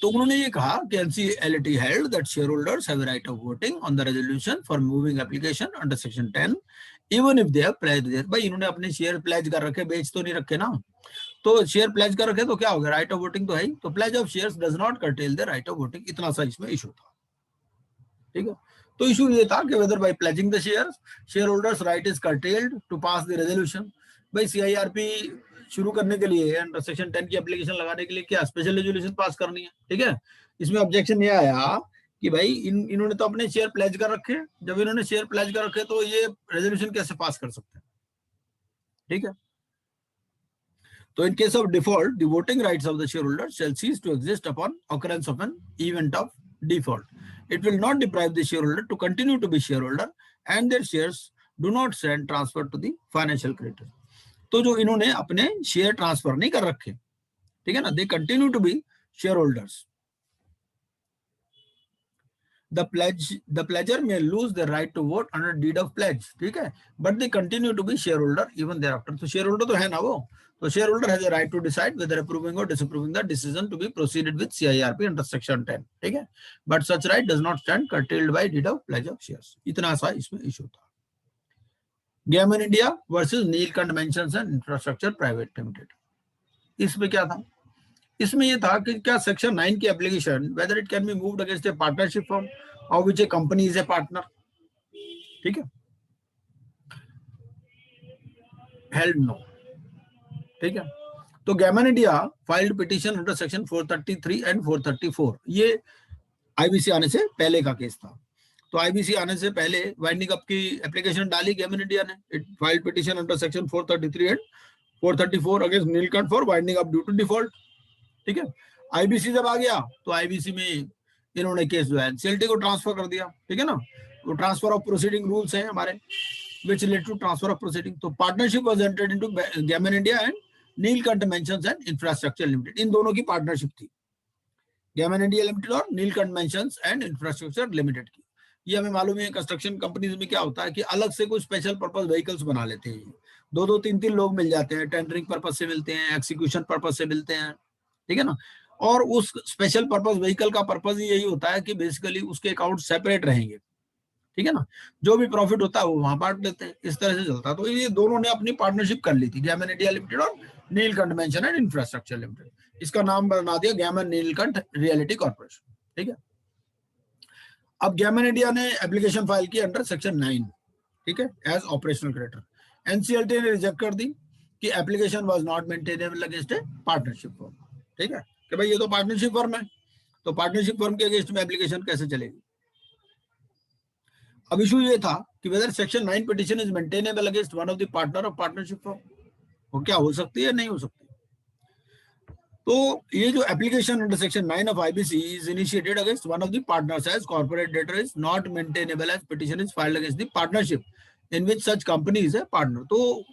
तो उन्होंने ये कहा कि NCLT held that share holders have right of voting on the resolution for moving application under section 10 even if they have pledged their. भाई इन्होंने अपने शेयर प्लेज कर रखे, बेच तो नहीं रखे ना, तो शेयर प्लेज कर रखे तो क्या हो गया, राइट ऑफ वोटिंग तो है ही। तो pledge of shares does not curtail the right of voting, इतना सा इसमें इशू था, ठीक है। तो इशू ये था कि whether by pledging the shares share holders right is curtailed to pass the resolution. भाई सीआईआरपी शुरू करने के लिए अंडर सेक्शन 10 की एप्लीकेशन लगाने के लिए क्या स्पेशल रेजोल्यूशन पास करनी है, ठीक है। इसमें ऑब्जेक्शन ये आया कि भाई इन्होंने तो अपने शेयर प्लेज कर रखे, जब इन्होंने शेयर प्लेज कर रखे तो ये रेजोल्यूशन कैसे पास कर सकते हैं, ठीक है। तो in case of default, the voting rights of the shareholder shall cease to exist upon occurrence of an event of default. It will not deprive the shareholder to continue to be shareholder and their shares do not stand transferred to the financial creditor. तो जो इन्होंने अपने share transfer नहीं कर रखे, ठीक है ना, they continue to be shareholders. The pledger may lose the right to vote under deed of pledge, ठीक है, but they continue to be shareholder even thereafter. तो shareholder तो है ना वो, तो shareholder has a right to decide whether approving or disapproving the decision to be proceeded with CIRP under section 10, ठीक है, but such right does not stand curtailed by deed of pledge of shares. इतना सा इसमें issue था। Gammon India versus Neelkant Mansions and Infrastructure Private Limited, इसमें क्या था, इसमें ये था कि क्या सेक्शन 9 की application whether it can be moved against A partnership firm of which A company is a partner, ठीक है, हेल्ड नो, ठीक है। तो Gammon India filed petition under section 433 and 434, ये आईबीसी आने से पहले का केस था। तो आईबीसी आने से पहले वाइंडिंग अप की एप्लीकेशन डाली गैमन इंडिया ने, it filed petition under section 433 and 434 against Neelkanth for winding up due to default, ठीक है। आईबीसी जब आ गया तो आईबीसी में इन्होंने केस जो है एनसीएलटी को ट्रांसफर कर दिया, ठीक है ना। तो ट्रांसफर ऑफ प्रोसीडिंग रूल्स हैं हमारे which led to transfer of proceeding. तो partnership was entered into Gammon India and Neelkanth mansions and infrastructure limited, इन दोनों की पार्टनरशिप थी, गैमन इंडिया लिमिटेड और Neelkanth mansions and infrastructure limited की। ये हमें मालूम है कंस्ट्रक्शन कंपनीज में क्या होता है कि अलग से कोई स्पेशल पर्पस व्हीकल्स बना लेते हैं, 2-2 3-3 लोग मिल जाते हैं, टेंडरिंग पर्पस से मिलते हैं, एक्सिक्यूशन पर्पस से मिलते हैं, ठीक है ना। और उस स्पेशल पर्पस व्हीकल का पर्पस यही होता है कि बेसिकली उसके अकाउंट सेपरेट रहेंगे, ठीक है ना, जो भी प्रॉफिट होता है वो वहां बांट लेते हैं, इस तरह से चलता है। तो ये दोनों ने अपनी पार्टनरशिप कर ली थी, गैमन इंडिया लिमिटेड और Neelkanth mention and infrastructure limited. इसका नाम बना दिया गैमन नीलकंठ रियलिटी कॉर्पोरेशन, ठीक है। अब गैमन इंडिया ने एप्लीकेशन फाइल की अंडर सेक्शन 9, ठीक है, एज ऑपरेशनल क्रेडिटर। एनसीएलटी ने रिजेक्ट कर दी कि application was not maintainable against A partnership firm, ठीक है, कि भाई ये तो पार्टनरशिप फर्म है, तो पार्टनरशिप फर्म के अगेंस्ट में एप्लीकेशन कैसे चलेगी। अब इशू ये था कि whether section 9 petition is maintainable against one of the partner of partnership firm, वो क्या हो सकती है, नहीं हो सकती। तो ये जो application under section 9 of IBC is initiated against one of the partners as corporate debtor is not maintainable as petition is filed against the partnership in which such company is a partner. तो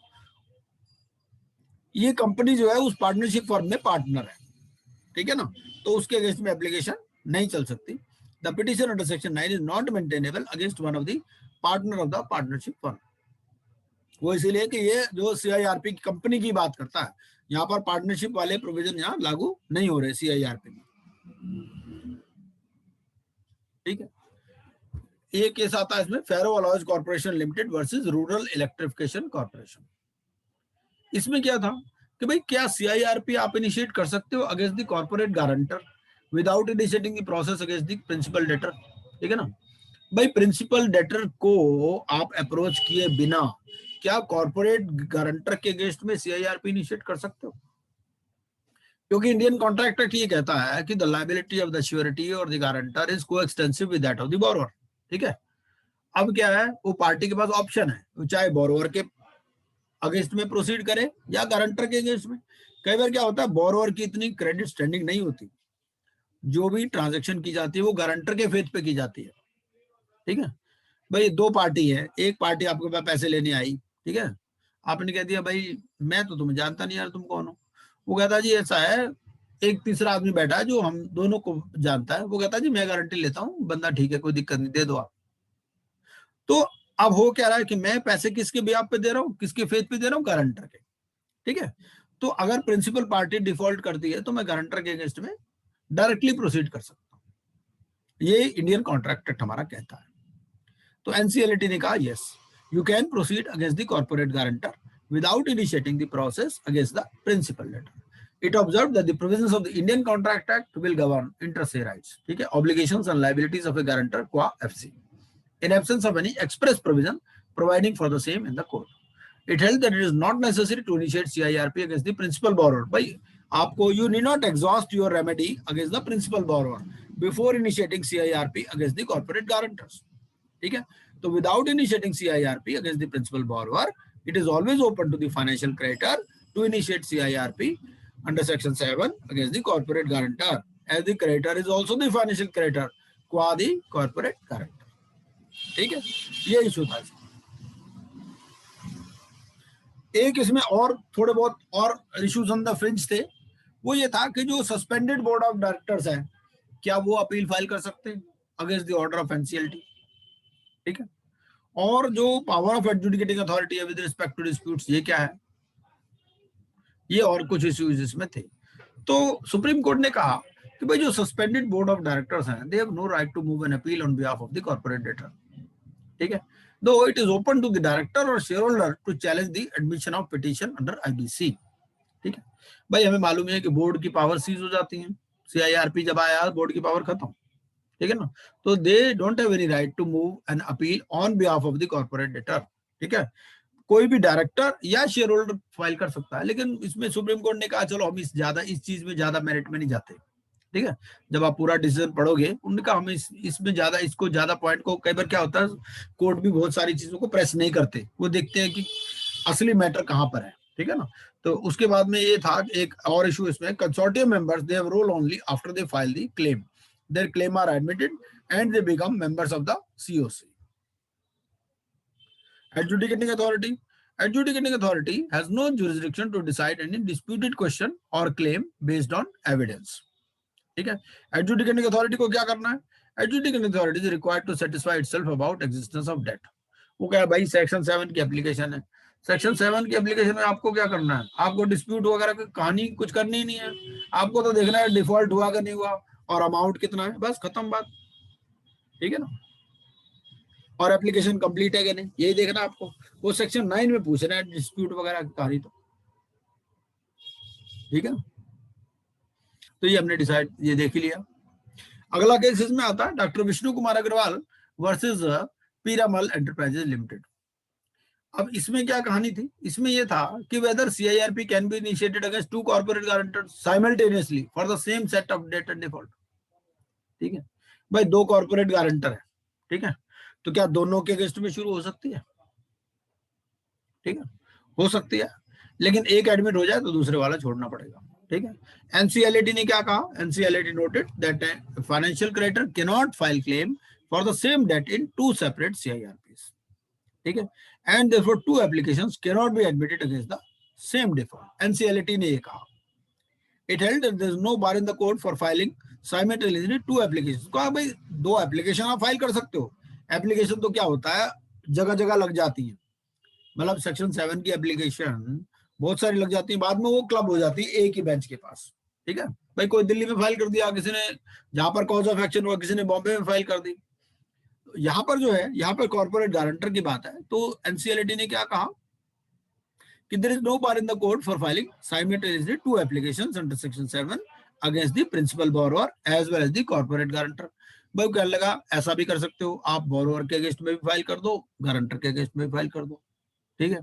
ये company जो है उस partnership firm में partner है, ठीक है ना, तो उसके अगेंस्ट में एप्लीकेशन नहीं चल सकती। The petition under section 9 is not maintainable against one of the partner of the partnership firm. वो इसीलिए कि ये जो सीआईआरपी की कंपनी की बात करता है, यहाँ पर पार्टनरशिप वाले प्रोविजन यहाँ लागू नहीं हो रहे सीआईआरपी में, ठीक है। एक केस आता है इसमें, ferro alloys corporation limited versus rural electrification corporation. इसमें क्या था कि भाई क्या सीआईआरपी आप इनिशिएट कर सकते हो against the corporate guarantor without initiating the process against the principal debtor, ठीक है ना। भाई प्रिंसिपल डेटर को आप अप्रोच किए बिना क्या कॉर्पोरेट गारंटर के अगेंस्ट में सीआईआरपी इनिशिएट कर सकते हो, क्योंकि इंडियन कॉन्ट्रैक्ट एक्ट ये कहता है कि the liability of the surety और the guarantor is coextensive with that of the borrower, ठीक है। अब क्या है, वो पार्टी के पास ऑप्शन है, वो चाहे बोरोवर के अगेंस्ट में प्रोसीड करे या गारंटर के अगेंस्ट में। कई बार क्या होता है, बोरोवर की इतनी क्रेडिट स्टैंडिंग नहीं होती, जो भी ट्रांजेक्शन की जाती है वो गारंटर के फेथ पे की जाती है, ठीक है। भाई दो पार्टी है, एक पार्टी आपके पास पैसे लेने आई, ठीक है, आपने कह दिया भाई मैं तो तुम्हें जानता नहीं यार, तुम कौन हो। वो कहता जी ऐसा है, एक तीसरा आदमी बैठा है जो हम दोनों को जानता है, वो कहता जी मैं गारंटी लेता हूँ, बंदा ठीक है, कोई दिक्कत नहीं, दे दो आप। तो अब हो क्या रहा है कि मैं पैसे किसके ब्याज पे दे रहा हूँ, किसके फेथ पे दे रहा हूँ, गारंटर के, ठीक है। तो अगर प्रिंसिपल पार्टी डिफॉल्ट करती है तो मैं गारंटर के अगेंस्ट में डायरेक्टली प्रोसीड कर सकता हूँ, ये इंडियन कॉन्ट्रैक्ट एक्ट हमारा कहता है। तो एनसीएलटी ने कहा yes, you can proceed against the corporate guarantor without initiating the process against the principal debtor. It observed that the provisions of the Indian Contract Act will govern inter se rights, ठीक है, obligations and liabilities of a guarantor qua FC, in absence of any express provision providing for the same in the code. It held that it is not necessary to initiate CIRP against the principal borrower. भाई आपको you need not exhaust your remedy against the principal borrower before initiating CIRP against the corporate guarantors, ठीक है। तो without initiating CIRP against the principal borrower, it is always open to the financial creditor to initiate CIRP under section 7 against the corporate guarantor, as the creditor is also the financial creditor qua the corporate guarantor, ठीक है। ये issue था। एक इसमें और थोड़े बहुत और इश्यूज ऑन द फ्रिंज थे, वो ये था कि जो सस्पेंडेड बोर्ड ऑफ डायरेक्टर्स हैं क्या वो अपील फाइल कर सकते हैं against the order of NCLT, ठीक है। और जो पावर ऑफ एडजुडिकेटिंग अथॉरिटी है विद रिस्पेक्ट टू डिस्प्यूट्स, ये क्या है, ये और कुछ इश्यूज इसमें थे। तो सुप्रीम कोर्ट ने कहा कि भाई जो सस्पेंडेड बोर्ड ऑफ डायरेक्टर्स हैं they have no right to move an appeal on behalf of the corporate debtor, ठीक है, though it is open to the director और shareholder to challenge the admission of petition under IBC, ठीक है। भाई हमें मालूम है कि बोर्ड की पावर सीज हो जाती है, सीआईआरपी जब आया बोर्ड की पावर खत्म, ठीक है ना, तो they don't have any right to move an appeal on behalf of the corporate debtor, ठीक है। कोई भी डायरेक्टर या शेयर होल्डर फाइल कर सकता है, लेकिन इसमें सुप्रीम कोर्ट ने कहा चलो हम इस चीज में ज्यादा मेरिट में नहीं जाते, ठीक है। जब आप पूरा डिसीजन पढ़ोगे उन्होंने कहा हम इसमें ज्यादा इसको ज्यादा पॉइंट को, कई बार क्या होता है कोर्ट भी बहुत सारी चीजों को प्रेस नहीं करते, वो देखते हैं कि असली मैटर कहाँ पर है, ठीक है ना। तो उसके बाद में ये था एक और इशू इसमें, consortium members they have role only after they file the claim, their claim are admitted and they become members of the CoC. Adjudicating authority. Adjudicating authority has no jurisdiction to decide any disputed question or claim based on evidence, ठीक है। Adjudicating authority को क्या करना है, Adjudicating authority is required to satisfy itself about existence of debt. वो क्या है भाई, सेक्शन 7 की एप्लीकेशन है, सेक्शन 7 की एप्लीकेशन में आपको क्या करना है, आपको डिस्प्यूट वगैरह की कहानी कुछ करनी ही नहीं है, आपको तो देखना है डिफॉल्ट हुआ कि नहीं हुआ और अमाउंट कितना है, बस खत्म बात, ठीक है ना। और एप्लीकेशन कंप्लीट है कि नहीं, यही देखना आपको। वो सेक्शन 9 में पूछ रहे हैं डिस्प्यूट वगैरह की कहानी, तो ठीक है। तो ये हमने डिसाइड, ये देख ही लिया। अगला केस इसमें आता है doctor Vishnu Kumar Agrawal versus Piramal enterprises limited. अब इसमें क्या कहानी थी, इसमें ये था कि whether CIRP can be initiated against two corporate guarantors simultaneously for the same set of debt and default. ठीक है भाई, दो कॉर्पोरेट गारंटर है, ठीक है, तो क्या दोनों के अगेंस्ट में शुरू हो सकती है? ठीक है, हो सकती है, लेकिन एक एडमिट हो जाए तो दूसरे वाला छोड़ना पड़ेगा। ठीक है, एनसीएलएटी ने क्या कहा, NCLAT noted that financial creditor can not file claim for the same debt in two separate CIRPs. ठीक है, and therefore two applications can not be admitted against the same default. NCLAT ने ये कहा, it held that there is no bar in the court for filing simultaneously two applications. कहा भाई दो application आप file कर सकते हो। एप्लीकेशन तो क्या होता है, जगह जगह लग जाती है, मतलब सेक्शन 7 की एप्लीकेशन बहुत सारी लग जाती है, बाद में वो क्लब हो जाती है एक ही बेंच के पास। ठीक है भाई, कोई दिल्ली में फाइल कर दिया, किसी ने जहां पर कॉज ऑफ एक्शन हुआ, किसी ने बॉम्बे में फाइल कर दी। यहाँ पर जो है, यहाँ पर कॉर्पोरेट गारंटर की बात है, तो एनसीएलटी ने क्या कहा कि there is no bar in the court for filing simultaneously two applications under section 7 against the principal borrower as well as the corporate guarantor. भाई कहने लगा ऐसा भी कर सकते हो, आप बोरोवर के अगेंस्ट में भी फाइल कर दो, गारंटर के अगेंस्ट में भी फाइल कर दो। ठीक है,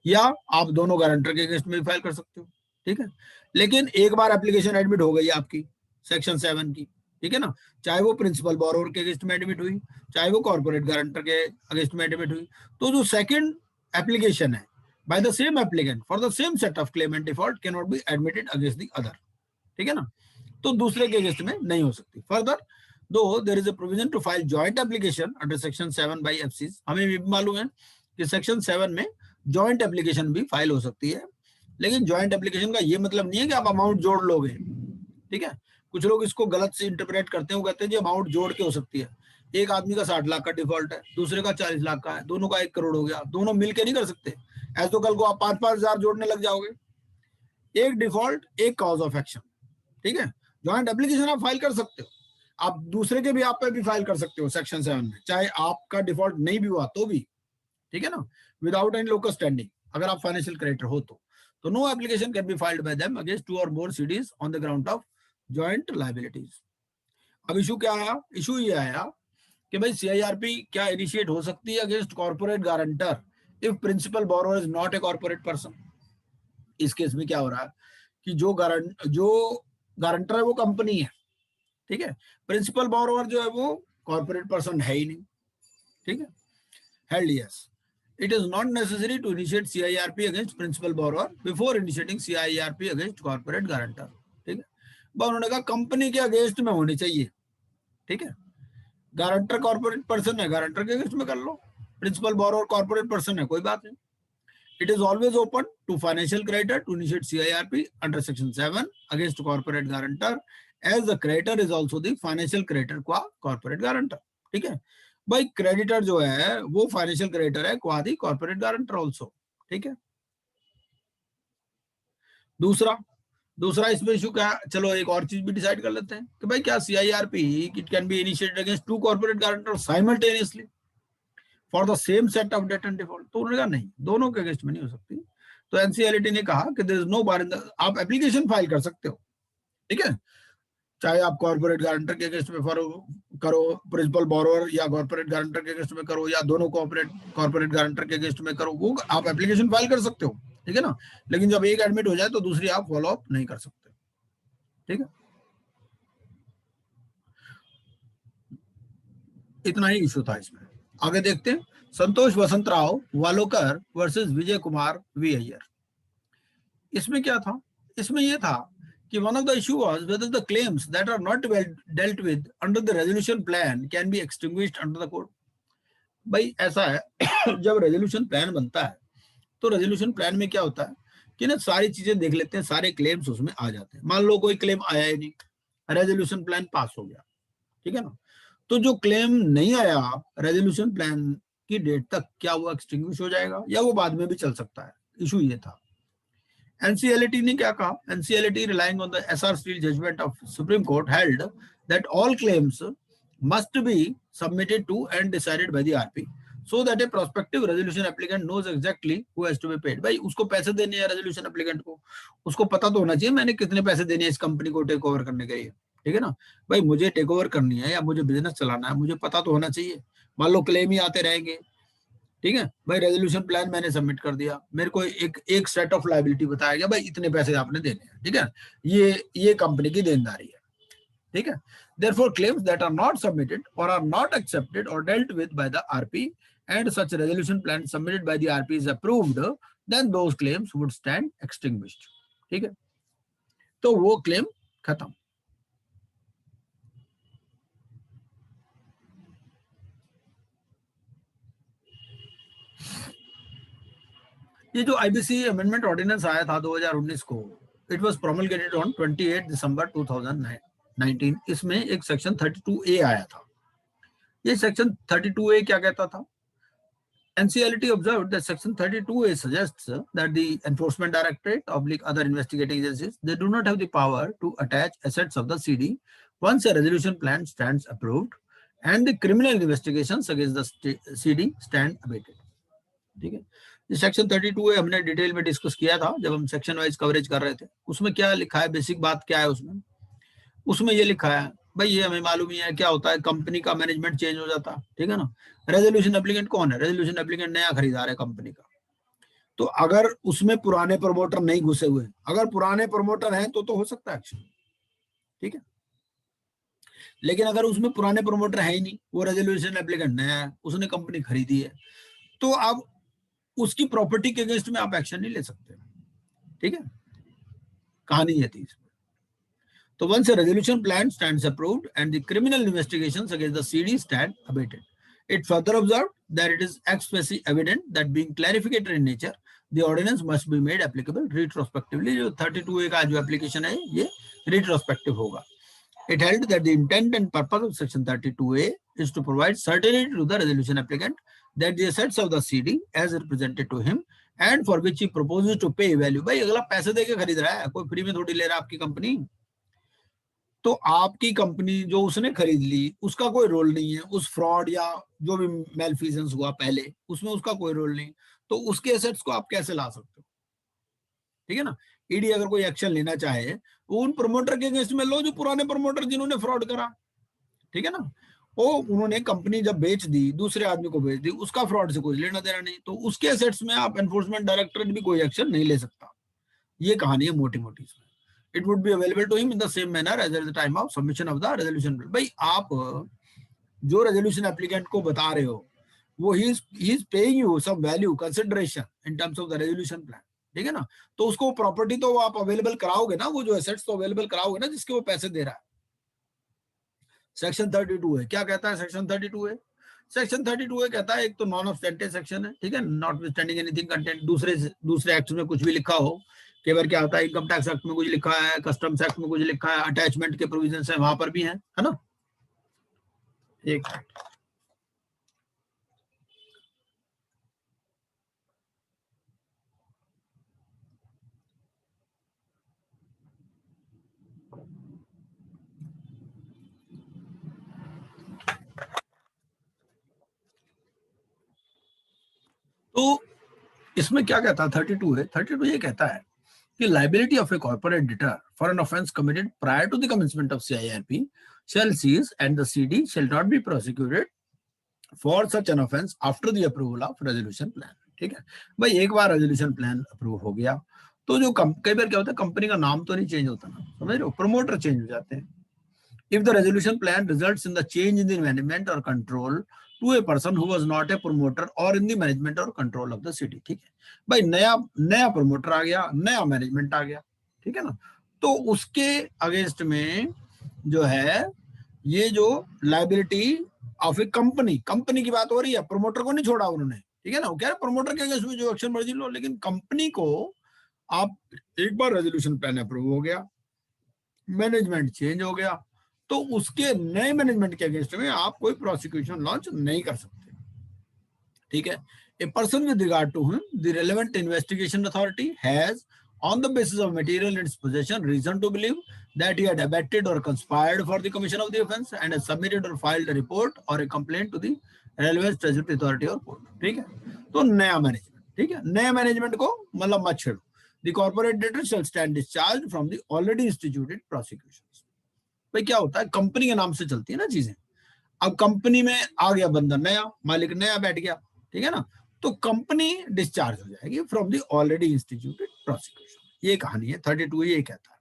या आप दोनों गारंटर के अगेंस्ट में भी फाइल कर सकते हो। ठीक है, लेकिन एक बार एप्लीकेशन एडमिट हो गई आपकी सेक्शन 7 की, ठीक है ना, चाहे वो प्रिंसिपल बोरोवर के अगेंस्ट में एडमिट हुई, चाहे वो कॉर्पोरेट गारंटर के अगेंस्ट में एडमिट हुई, तो जो सेकंड एप्लीकेशन है by the same applicant for the same set of claim and default cannot be admitted against the other। ठीक है ना, तो दूसरे के अगेंस्ट में नहीं हो सकती। Further though there is a provision to file joint application under section 7 by FCs. हमें भी मालूम है कि सेक्शन 7 में जॉइंट एप्लीकेशन भी फाइल हो सकती है, लेकिन जॉइंट एप्लीकेशन का ये मतलब नहीं है कि आप अमाउंट जोड़ लोगे। ठीक है, कुछ लोग इसको गलत से इंटरप्रेट करते हैं, वो कहते हैं जी अमाउंट जोड़ के हो सकती है। एक आदमी का 60 लाख का डिफॉल्ट है, दूसरे का 40 लाख का है, दोनों का 1 करोड़ हो गया, दोनों मिलके नहीं कर सकते। ऐसे तो कल को आप 5-5 हजार जोड़ने लग जाओगे। एक डिफॉल्ट, एक कॉज ऑफ एक्शन। ठीक है, जॉइंट एप्लीकेशन आप फाइल कर सकते हो, आप दूसरे के भी आप पे भी फाइल कर सकते हो सेक्शन 7 में, चाहे आपका डिफॉल्ट नहीं भी हुआ तो भी। ठीक है ना, विदाउट एनी लोकल स्टैंडिंग, अगर आप फाइनेंशियल क्रेडिटर हो तो no application can be filed by them against two or more CDs on the ground of joint liabilities. अब इशू क्या आया, इशू ये आया कि भाई सीआईआरपी क्या इनिशिएट हो सकती है against corporate guarantor if principal borrower is not a corporate person. इस केस में क्या हो रहा है कि जो गारंटर है वो कंपनी है, ठीक है, प्रिंसिपल बोरोवर जो है वो कॉर्पोरेट पर्सन है ही नहीं। ठीक है, held yes it is not necessary to initiate CIRP against principal borrower before initiating CIRP against corporate guarantor. ठीक है, उन्होंने कहा कंपनी के अगेंस्ट में होनी चाहिए। ठीक है, गारंटर कॉर्पोरेट पर्सन है, गारंटर के अगेंस्ट में कर लो, प्रिंसिपल बोरोवर कॉर्पोरेट पर्सन है, कोई बात नहीं। It is always open to financial creditor to initiate CIRP under section 7 against corporate guarantor as the creditor is also the financial creditor qua corporate guarantor। ठीक है भाई, creditor जो है वो फाइनेंशियल क्रेडिटर है qua the corporate guarantor also। ठीक है, दूसरा इसमें इशू क्या, चलो एक और चीज भी डिसाइड कर लेते हैं कि भाई क्या CIRP it can be initiated against two corporate guarantor simultaneously for the same set of debt and default. तो उन्होंने कहा नहीं, दोनों के अगेंस्ट में नहीं हो सकती। तो एनसीएलटी ने कहा कि there is no bar in the, आप एप्लीकेशन फाइल कर सकते हो। ठीक है, चाहे आप कॉर्पोरेट गारंटर के अगेंस्ट में करो, प्रिंसिपल बोरोवर या कॉर्पोरेट गारंटर के अगेंस्ट में करो, या दोनों कॉर्पोरेट गारंटर के अगेंस्ट में करो, वो आप एप्लीकेशन फाइल कर सकते हो। ठीक है ना, लेकिन जब एक एडमिट हो जाए तो दूसरी आप फॉलो अप नहीं कर सकते। ठीक है, इतना ही इशू था इसमें। आगे देखते हैं, संतोष वसंत राव वालोकर वर्सेस विजय कुमार वी अय्यर। इसमें क्या था, इसमें यह था कि one of the issue was whether the claims that are not well dealt with under the resolution plan can be extinguished under the code. भाई ऐसा है जब रेजोल्यूशन प्लान बनता है तो रेजोल्यूशन प्लान में क्या होता है कि ना सारी चीजें देख लेते हैं, सारे क्लेम्स उसमें आ जाते हैं। मान लो कोई क्लेम आया ही नहीं, रेजोल्यूशन प्लान पास हो गया, ठीक है ना, तो जो क्लेम नहीं आया रेजोल्यूशन प्लान की डेट तक, क्या वो एक्सटिंग्विश हो जाएगा या वो बाद में भी चल सकता है, इशू ये था। एनसीएलटी ने क्या कहा? NCLT relying on the Essar steel judgment of Supreme Court held that all claims must be submitted to and decided by the RP so that a prospective resolution applicant knows exactly who has to be paid. भाई उसको पैसे देने हैं resolution applicant को, उसको पता तो होना चाहिए मैंने कितने पैसे देने हैं इस कंपनी को टेक ओवर करने के लिए, ठीक है ना भाई। मुझे टेक ओवर करनी है या मुझे बिजनेस चलाना है, मुझे पता तो होना चाहिए। मान लो क्लेम ही आते रहेंगे, ठीक है भाई, रेजोल्यूशन प्लान मैंने सबमिट कर दिया, मेरे को एक सेट ऑफ लायबिलिटी बताया गया, भाई इतने पैसे आपने देने हैं, ठीक है, ये कंपनी की देनदारी है, ठीक है। Therefore, claims that are not submitted or are not accepted or dealt with by the RP and such resolution plan submitted by the RP is approved, then those claims would stand extinguished. ठीक है, तो वो claim खत्म। ये जो IBC amendment ordinance आया था 2019 को, इट वाज प्रोमलगेटेड ऑन 28 दिसंबर 2019। इसमें एक सेक्शन 32A आया था। ये सेक्शन 32A क्या कहता था? NCLT observed that section 32A suggests that the enforcement directorate / other investigating agencies, they do not have the power to attach assets of the CD once a resolution plan stands approved and the criminal investigations against the CD stand abated. ठीक है, ये section 32A हमने detail में discuss किया था जब हम section wise coverage कर रहे थे। उसमें क्या लिखा है, बेसिक बात क्या है उसमें ये लिखा है भाई, ये हमें मालूम ही है क्या होता है, कंपनी का मैनेजमेंट चेंज हो जाता है, ठीक है ना। रेजोल्यूशन एप्लीकेंट कौन है? रेजोल्यूशन एप्लीकेंट नया खरीदार है कंपनी का। तो अगर उसमें पुराने प्रमोटर नहीं घुसे हुए, अगर पुराने प्रमोटर हैं तो हो सकता है एक्शन, ठीक है। लेकिन अगर उसमें पुराने प्रमोटर है ही नहीं, वो रेजोल्यूशन एप्लीकेंट नया है, उसने कंपनी खरीदी है, तो अब उसकी प्रॉपर्टी के अगेंस्ट में आप एक्शन नहीं ले सकते, ठीक है। कहानी ये थी। So once a resolution plan stands approved and the criminal investigations against the CD stand abated, it further observed that it is expressly evident that being clarificatory in nature, the ordinance must be made applicable retrospectively. जो 32A का जो application है ये retrospective होगा. It held that the intent and purpose of section 32A is to provide certainty to the resolution applicant that the assets of the CD as represented to him and for which he proposes to pay value. भाई अगला पैसे देके खरीद रहा है, कोई free में थोड़ी ले रहा है आपकी कंपनी। तो आपकी कंपनी जो उसने खरीद ली उसका कोई रोल नहीं है, उस फ्रॉड या जो भी मेलफिजेंस हुआ पहले उसमें उसका कोई रोल नहीं, तो उसके एसेट्स को आप कैसे ला सकते हो, ठीक है ना। ईडी अगर कोई एक्शन लेना चाहे वो उन प्रमोटर के अगेंस्ट में लो जो पुराने प्रमोटर जिन्होंने फ्रॉड करा, ठीक है ना। वो उन्होंने कंपनी जब बेच दी, दूसरे आदमी को बेच दी, उसका फ्रॉड से कोई लेना देना नहीं, तो उसके एसेट्स में आप एनफोर्समेंट डायरेक्टरेट भी कोई एक्शन नहीं ले सकता। ये कहानी है मोटी मोटी। It would be available to him in the same manner as at the time of submission of the resolution. भाई आप जो रेजोल्यूशन एप्लीकेंट को बता रहे हो वो he is paying you some value consideration in terms of the resolution plan, ठीक है ना। तो उसको प्रॉपर्टी तो आप अवेलेबल कराओगे ना, वो जो एसेट्स तो अवेलेबल कराओगे ना जिसके वो पैसे दे रहा है। सेक्शन 32 है, क्या कहता है सेक्शन 32 है? सेक्शन 32 कहता है एक तो नॉन ऑब्स्टेंटिव सेक्शन है, ठीक है, नॉट विथस्टैंडिंग एनीथिंग कंटेंट दूसरे एक्ट में कुछ भी लिखा हो। कई बार क्या होता है इनकम टैक्स एक्ट में कुछ लिखा है, कस्टम्स एक्ट में कुछ लिखा है, अटैचमेंट के प्रोविजंस है वहां पर भी है ना। एक तो इसमें क्या कहता है 32 है, 32 ये कहता है कि liability of a corporate debtor for an offence committed prior to the commencement of CIRP shall cease and the CD shall not be prosecuted for such an offence after the approval of resolution plan, ठीक है भाई। एक बार resolution plan approve हो गया तो जो कई बार क्या होता है कंपनी का नाम तो नहीं चेंज होता ना, समझ रहे हो, प्रमोटर चेंज हो जाते हैं। If the resolution plan results in the change in the management or control to a person who was not a promoter or in the management or control of the city, ठीक है भाई, नया promoter आ गया, नया management आ गया, ठीक है ना। तो उसके अगेंस्ट में जो है ये जो लायबिलिटी ऑफ ए कंपनी की बात हो रही है, प्रमोटर को नहीं छोड़ा उन्होंने, ठीक है ना। वो कह रहे प्रमोटर के अगेंस्ट में जो एक्शन मर्जी लो, लेकिन कंपनी को आप एक बार रेजोल्यूशन प्लान अप्रूव हो गया, मैनेजमेंट चेंज हो गया, तो उसके नए मैनेजमेंट के अगेंस्ट में आप कोई प्रोसिक्यूशन लॉन्च नहीं कर सकते, ठीक है। A person with regard to him the relevant investigation authority has on the basis of material in its possession reason to believe that he had abetted or conspired for the commission of the offence and has submitted or filed a report or a complaint to the relevant statutory authority or court. ठीक है, तो नया management, ठीक है, नए management को मतलब मत छेड़ो. The corporate debtor shall stand discharged from the already instituted prosecutions. भाई क्या होता है, कंपनी के नाम से चलती है ना चीजें. अब कंपनी में आ गया बंदा नया, मालिक नया बैठ गया, ठीक है ना, तो कंपनी डिस्चार्ज हो जाएगी from the already instituted prosecution. ये कहानी है. 32 ये कहता है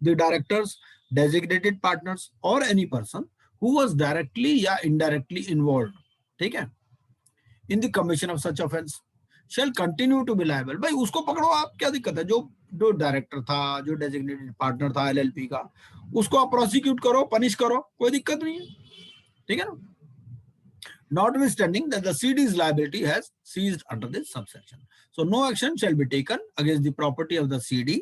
द डायरेक्टर्स, डेजिग्नेटेड पार्टनर्स और any person who was directly या इनडायरेक्टली इन्वॉल्व्ड, ठीक है, in the commission of such offence shall continue to be liable. भाई उसको पकड़ो आप, क्या दिक्कत है, जो डायरेक्टर था, जो डेजिग्नेटेड पार्टनर था एलएलपी का, उसको आप प्रोसिक्यूट करो, पनिश करो, कोई दिक्कत नहीं है, ठीक है ना. Notwithstanding that the CD's liability has ceased under this subsection. So no action shall be taken against the property of the CD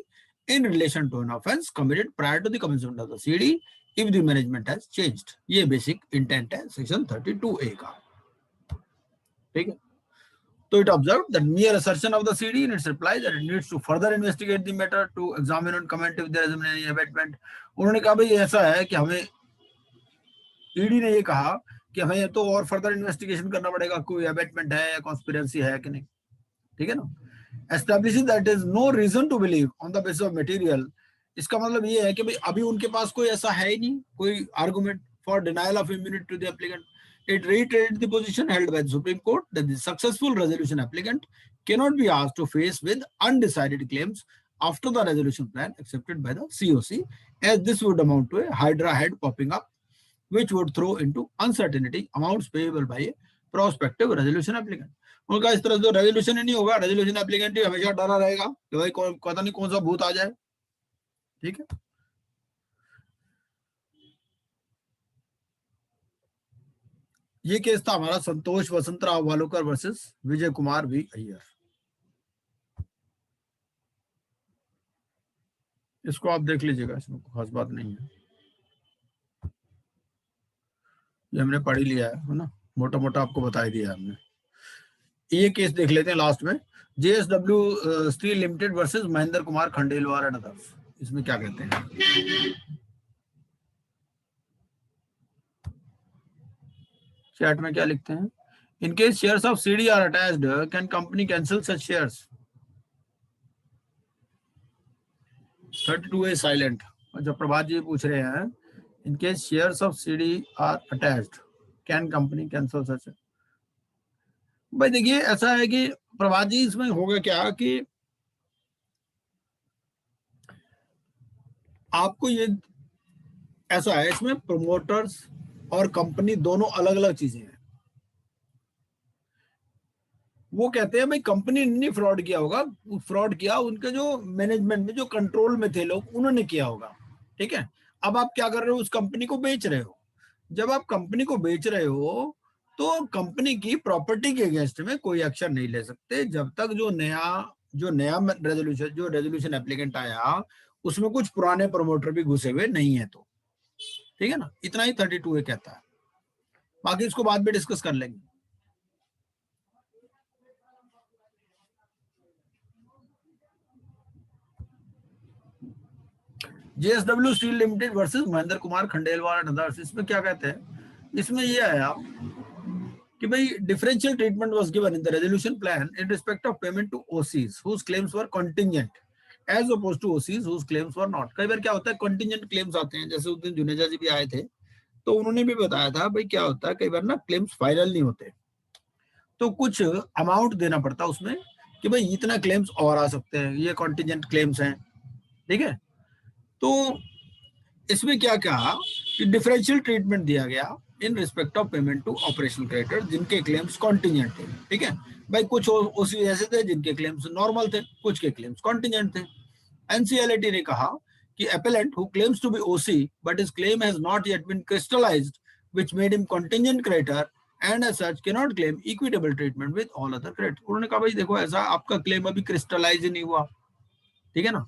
in relation to an offence committed prior to the commencement of the CD if the management has changed. ये basic intent है section 32A का, ठीक है. So it observed that mere assertion of the CD in its reply that it needs to further investigate the matter to examine and comment if there has been any abatement. उन्होंने कहा भाई ऐसा है कि हमें, ईडी ने ये कहा कि हमें तो और फर्दर इन्वेस्टिगेशन करना पड़ेगा, कोई अबेटमेंट है या कॉन्स्पिरेसी है कि नहीं, ठीक है ना. Establishes that is no reason to believe on the basis of material. इसका मतलब ये है कि भाई अभी उनके पास कोई ऐसा है ही नहीं, कोई argument for denial of immunity to the applicant. It reiterated the position held by the Supreme Court that the successful resolution applicant cannot be asked to face with undecided claims after the resolution plan accepted by the COC, as this would amount to a hydra head popping up, which would throw into uncertainty amounts payable by a prospective resolution applicant. उनका इस तरह से resolution ही नहीं होगा, resolution applicant ही हमेशा डरा रहेगा कि भाई पता नहीं कौन सा भूत आ जाए, ठीक है. ये केस था हमारा संतोष वसंतराव वालोकर वर्सेस विजय कुमार वी अय्यर. इसको आप देख लीजिएगा, इसमें खास बात नहीं है, ये हमने पढ़ ही लिया है ना, मोटा मोटा आपको बता ही दिया हमने. ये केस देख लेते हैं लास्ट में, JSW steel limited versus Mahendra Kumar Khandelwal and others. इसमें क्या कहते हैं, चैट में क्या लिखते हैं. In case shares of CD are attached can company cancel such shares. 32A silent. जब प्रभात जी पूछ रहे हैं in case shares of CD are attached can company cancel such. भाई देखिए ऐसा है कि प्रभात जी इसमें होगा क्या कि आपको ये ऐसा है, इसमें प्रमोटर्स और कंपनी दोनों अलग अलग चीजें हैं. वो कहते हैं भाई कंपनी ने फ्रॉड किया होगा, फ्रॉड किया उनके जो मैनेजमेंट में जो कंट्रोल में थे लोग उन्होंने किया होगा, ठीक है. अब आप क्या कर रहे हो, उस कंपनी को बेच रहे हो. जब आप कंपनी को बेच रहे हो तो कंपनी की प्रॉपर्टी के अगेंस्ट में कोई एक्शन नहीं ले सकते जब तक जो नया रेजोल्यूशन एप्लीकेंट आया उसमें कुछ पुराने प्रमोटर भी घुसे हुए नहीं है, तो ठीक है ना. इतना ही 32A कहता है, बाकी इसको बाद में डिस्कस कर लेंगे. JSW steel limited versus Mahendra Kumar Khandelwal and others. इसमें क्या कहते हैं, इसमें ये आया कि भाई differential treatment was given in the resolution plan in respect of payment to OCs whose claims were contingent as opposed to OCs whose claims were not. कई बार क्या होता है, कंटिंजेंट क्लेम्स आते हैं, जैसे उस दिन जुनेजा जी भी आए थे तो उन्होंने भी बताया था भाई क्या होता है, कई बार ना क्लेम्स फाइनल नहीं होते तो कुछ अमाउंट देना पड़ता है उसमें कि भाई इतना क्लेम्स और आ सकते हैं, ये कंटिंजेंट क्लेम्स हैं, ठीक है. तो इसमें क्या कहा कि डिफरेंशियल ट्रीटमेंट दिया गया in respect of payment to operational creditor जिनके क्लेम्स कॉन्टिजेंट थे, ठीक है. भाई कुछ ओसी ऐसे थे जिनके क्लेम्स नॉर्मल थे, कुछ के क्लेम्स कॉन्टिजेंट थे. एनसीएलटी ने कहा कि appellant who claims to be OC but his claim has not yet been crystallized which made him contingent creditor and as such cannot claim equitable treatment with all other creditors. उन्होंने कहा भाई देखो ऐसा आपका claim अभी crystallise ही नहीं हुआ, ठीक है ना.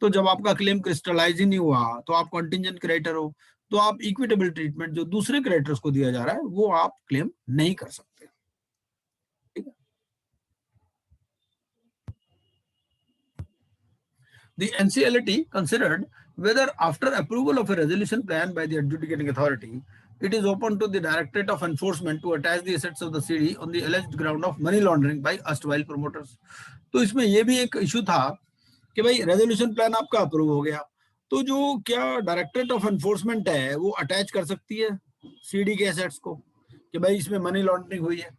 तो जब आपका क्लेम क्रिस्टलाइज ही नहीं हुआ तो आप कंटिंजेंट क्रेडिटर हो, तो आप इक्विटेबल ट्रीटमेंट जो दूसरे क्रेडिटर्स को दिया जा रहा है वो आप क्लेम नहीं कर सकते, ठीक है. The NCLT considered whether after approval of a resolution plan by the adjudicating authority, it is open to the Directorate of Enforcement to attach the assets of the CD on the alleged ground of money laundering by erstwhile promoters. तो इसमें ये भी एक issue था कि भाई resolution plan आपका approve हो गया, तो जो क्या डायरेक्टरेट ऑफ एनफोर्समेंट है वो अटैच कर सकती है सीडी के एसेट्स को कि भाई इसमें मनी लॉन्ड्रिंग हुई है.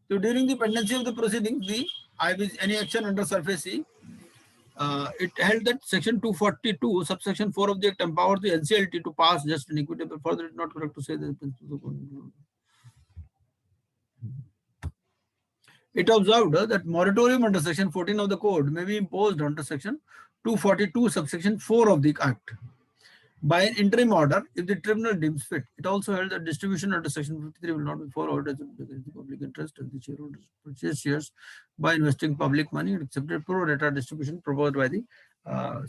तो during the pendency of the proceeding the any action under surface C, it held that section 242 subsection 4 of the act empowers the NCLT to pass just and equitable. Further, it's not correct to say that it observed that moratorium under section 14 of the code may be imposed under section 242 subsection 4 of the act by an interim order if the tribunal deems fit. It also held that distribution under section 53 will not be followed as against the public interest and the shareholders purchase shares by investing public money and accepted pro rata distribution proposed by the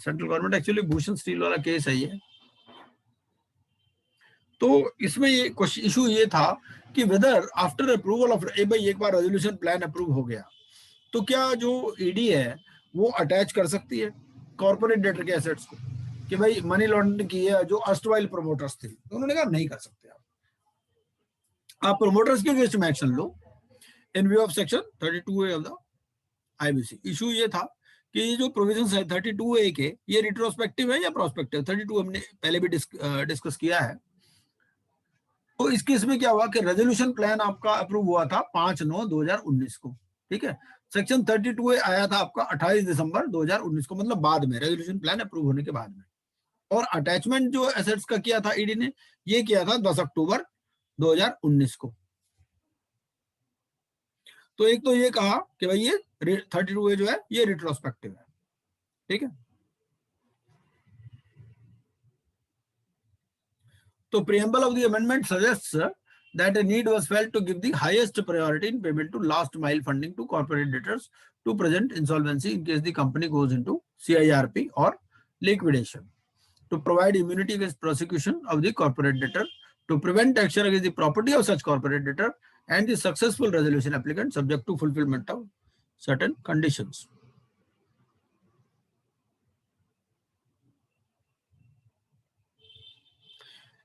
central government. Actually Bhushan Steel वाला case है ये. तो इसमें ये issue ये था कि weather after approval of भाई एक बार रेजोल्यूशन प्लान अप्रूव हो गया तो क्या जो ईडी है वो अटैच कर सकती है कॉर्पोरेट डेटर के एसेट्स को कि भाई मनी लॉन्ड्रिंग की है जो अर्स्टवाइल प्रोमोटर्स थे. तो उन्होंने कहा नहीं कर सकते आप प्रोमोटर्स के अगेंस्ट में action low in view of section 32A of the IBC. Issue ये था कि ये जो प्रोविजंस है 32A के ये रिट्रोस्पेक्टिव है या प्रोस्पेक्टिव. 32 हमने पहले भी डिस्कस किया है. तो इस केस में क्या हुआ कि रेजोल्यूशन प्लान आपका अप्रूव हुआ था 5/9/2019 को. ठीक है, सेक्शन 32A आया था आपका 28 दिसंबर 2019 को, मतलब बाद में रेजोल्यूशन प्लान अप्रूव होने के बाद में. और अटैचमेंट जो एसेट्स का किया था ईडी ने ये किया था 10 अक्टूबर 2019 को. तो एक तो ये कहा कि भाई ये 32A जो है ये रिट्रोस्पेक्टिव है. ठीक है, तो preamble of the amendment suggests that a need was felt to give the highest priority in payment to last mile funding to corporate debtors to present insolvency in case the company goes into CIRP or liquidation, to provide immunity against prosecution of the corporate debtor, to prevent action against the property of such corporate debtor and the successful resolution applicant subject to fulfillment of certain conditions.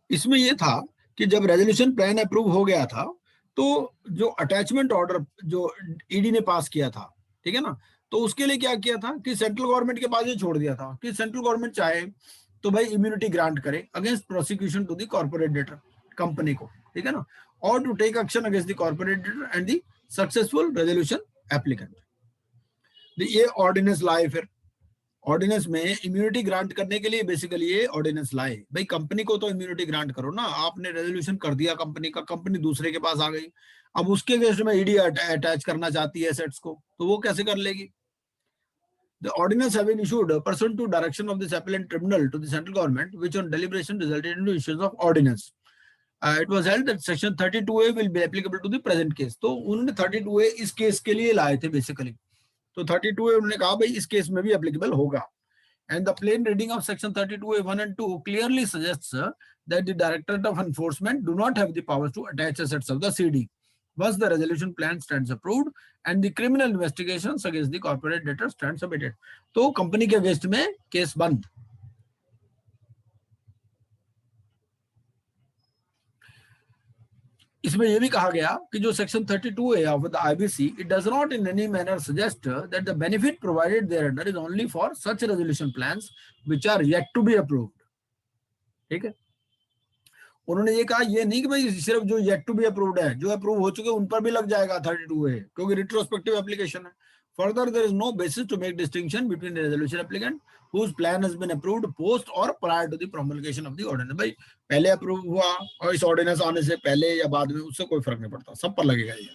इसमें ये था कि जब resolution plan approve हो गया था तो जो अटैचमेंट ऑर्डर जो ईडी ने पास किया था, ठीक है ना, तो उसके लिए क्या किया था कि सेंट्रल गवर्नमेंट के पास ये छोड़ दिया था कि सेंट्रल गवर्नमेंट चाहे तो भाई इम्यूनिटी ग्रांट करे against prosecution to the corporate debtor company को. ठीक है ना, और to take action against the corporate debtor and the successful resolution applicant. ये ऑर्डिनेंस लाए. फिर ऑर्डिनेंस में इम्यूनिटी ग्रांट करने के लिए बेसिकली ये ऑर्डिनेंस लाए. भाई कंपनी को तो इम्यूनिटी ग्रांट करो ना, आपने रेजोल्यूशन कर दिया कंपनी का, कंपनी दूसरे के पास आ गई, अब उसके अगेंस्ट में ईडी अटैच करना चाहती है एसेट्स को, तो वो कैसे कर लेगी. The ordinance have been issued pursuant to direction of this appellate tribunal to the central government, which on deliberation resulted into issuance of ordinance. It was held that section 32A will be applicable to the present case. तो उन्होंने 32A इस case के लिए लाए थे basically. तो 32A उन्होंने कहा भाई इस केस में भी एप्लीकेबल होगा. And the plain reading of section 32A 1 and 2 clearly suggests that the Directorate of Enforcement do not have the powers to attach assets of the CD. Once the resolution plan stands approved and the criminal investigations against the corporate debtor stands abated. तो company के against में case बंद. इसमें यह भी कहा गया कि जो section 32A of the IBC, it does not in any manner suggest that the benefit provided thereunder is only for such resolution plans which are yet to be approved. ठीक है, उन्होंने ये कहा ये नहीं कि भाई सिर्फ जो येट टू बी अप्रूव्ड है, जो अप्रूव हो चुके उन पर भी लग जाएगा 32A, क्योंकि रिट्रोस्पेक्टिव एप्लीकेशन है. Further, there is no basis to make distinction between the resolution applicant whose plan has been approved post or prior to the promulgation of the ordinance. भाई पहले अप्रूव हुआ और इस ऑर्डिनेंस आने से पहले या बाद में उससे कोई फर्क नहीं पड़ता, सब पर लगेगा ये.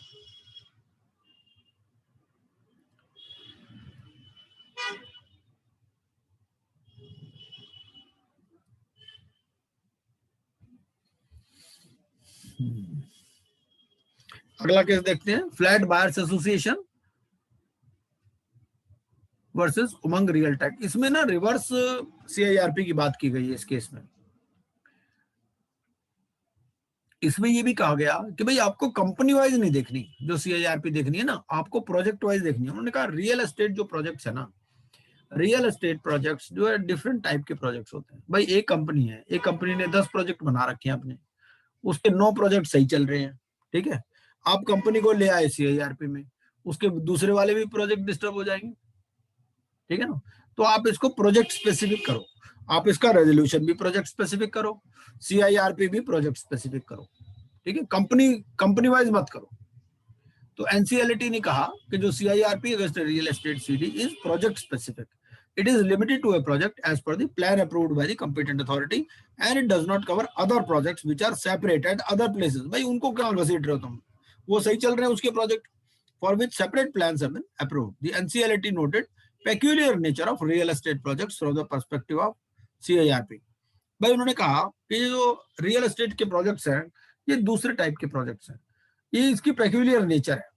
अगला केस देखते हैं, फ्लैट बायर्स एसोसिएशन वर्सेस उमंग रियल टेक. इसमें ना रिवर्स CIRP की बात की गई है इस केस में. इसमें ये भी कहा गया कि भाई आपको कंपनी वाइज नहीं देखनी जो CIRP देखनी है ना, आपको प्रोजेक्ट वाइज देखनी है. उन्होंने कहा रियल एस्टेट जो प्रोजेक्ट्स है ना, रियल एस्टेट प्रोजेक्ट्स जो है डिफरेंट टाइप के प्रोजेक्ट्स होते हैं। भाई एक कंपनी है, एक कंपनी ने 10 प्रोजेक्ट बना रखे हैं अपने, उसके 9 प्रोजेक्ट सही चल रहे हैं, ठीक है। आप कंपनी को ले आए सीआईआरपी में, उसके दूसरे वाले भी प्रोजेक्ट डिस्टर्ब हो जाएंगे, ठीक है ना। तो आप इसको प्रोजेक्ट स्पेसिफिक करो, आप इसका रेजोल्यूशन भी प्रोजेक्ट स्पेसिफिक करो, सीआईआरपी भी प्रोजेक्ट स्पेसिफिक करो, ठीक है। कंपनी कंपनी वाइज मत करो। तो एनसीएलटी ने कहा कि जो CIRP against real estate CD is project specific, it is limited to a project as per the plan approved by the competent authority and it does not cover other projects which are separate at other places। भाई उनको क्या घसीट रहे हो तुम, वो सही चल रहे हैं उसके project for which separate plans have been approved। The NCLT noted peculiar nature of real estate projects from the perspective of CIRP। भाई उन्होंने कहा कि ये जो रियल एस्टेट के प्रोजेक्ट्स हैं ये दूसरे टाइप के प्रोजेक्ट्स हैं, ये इसकी पेक्यूलियर नेचर है।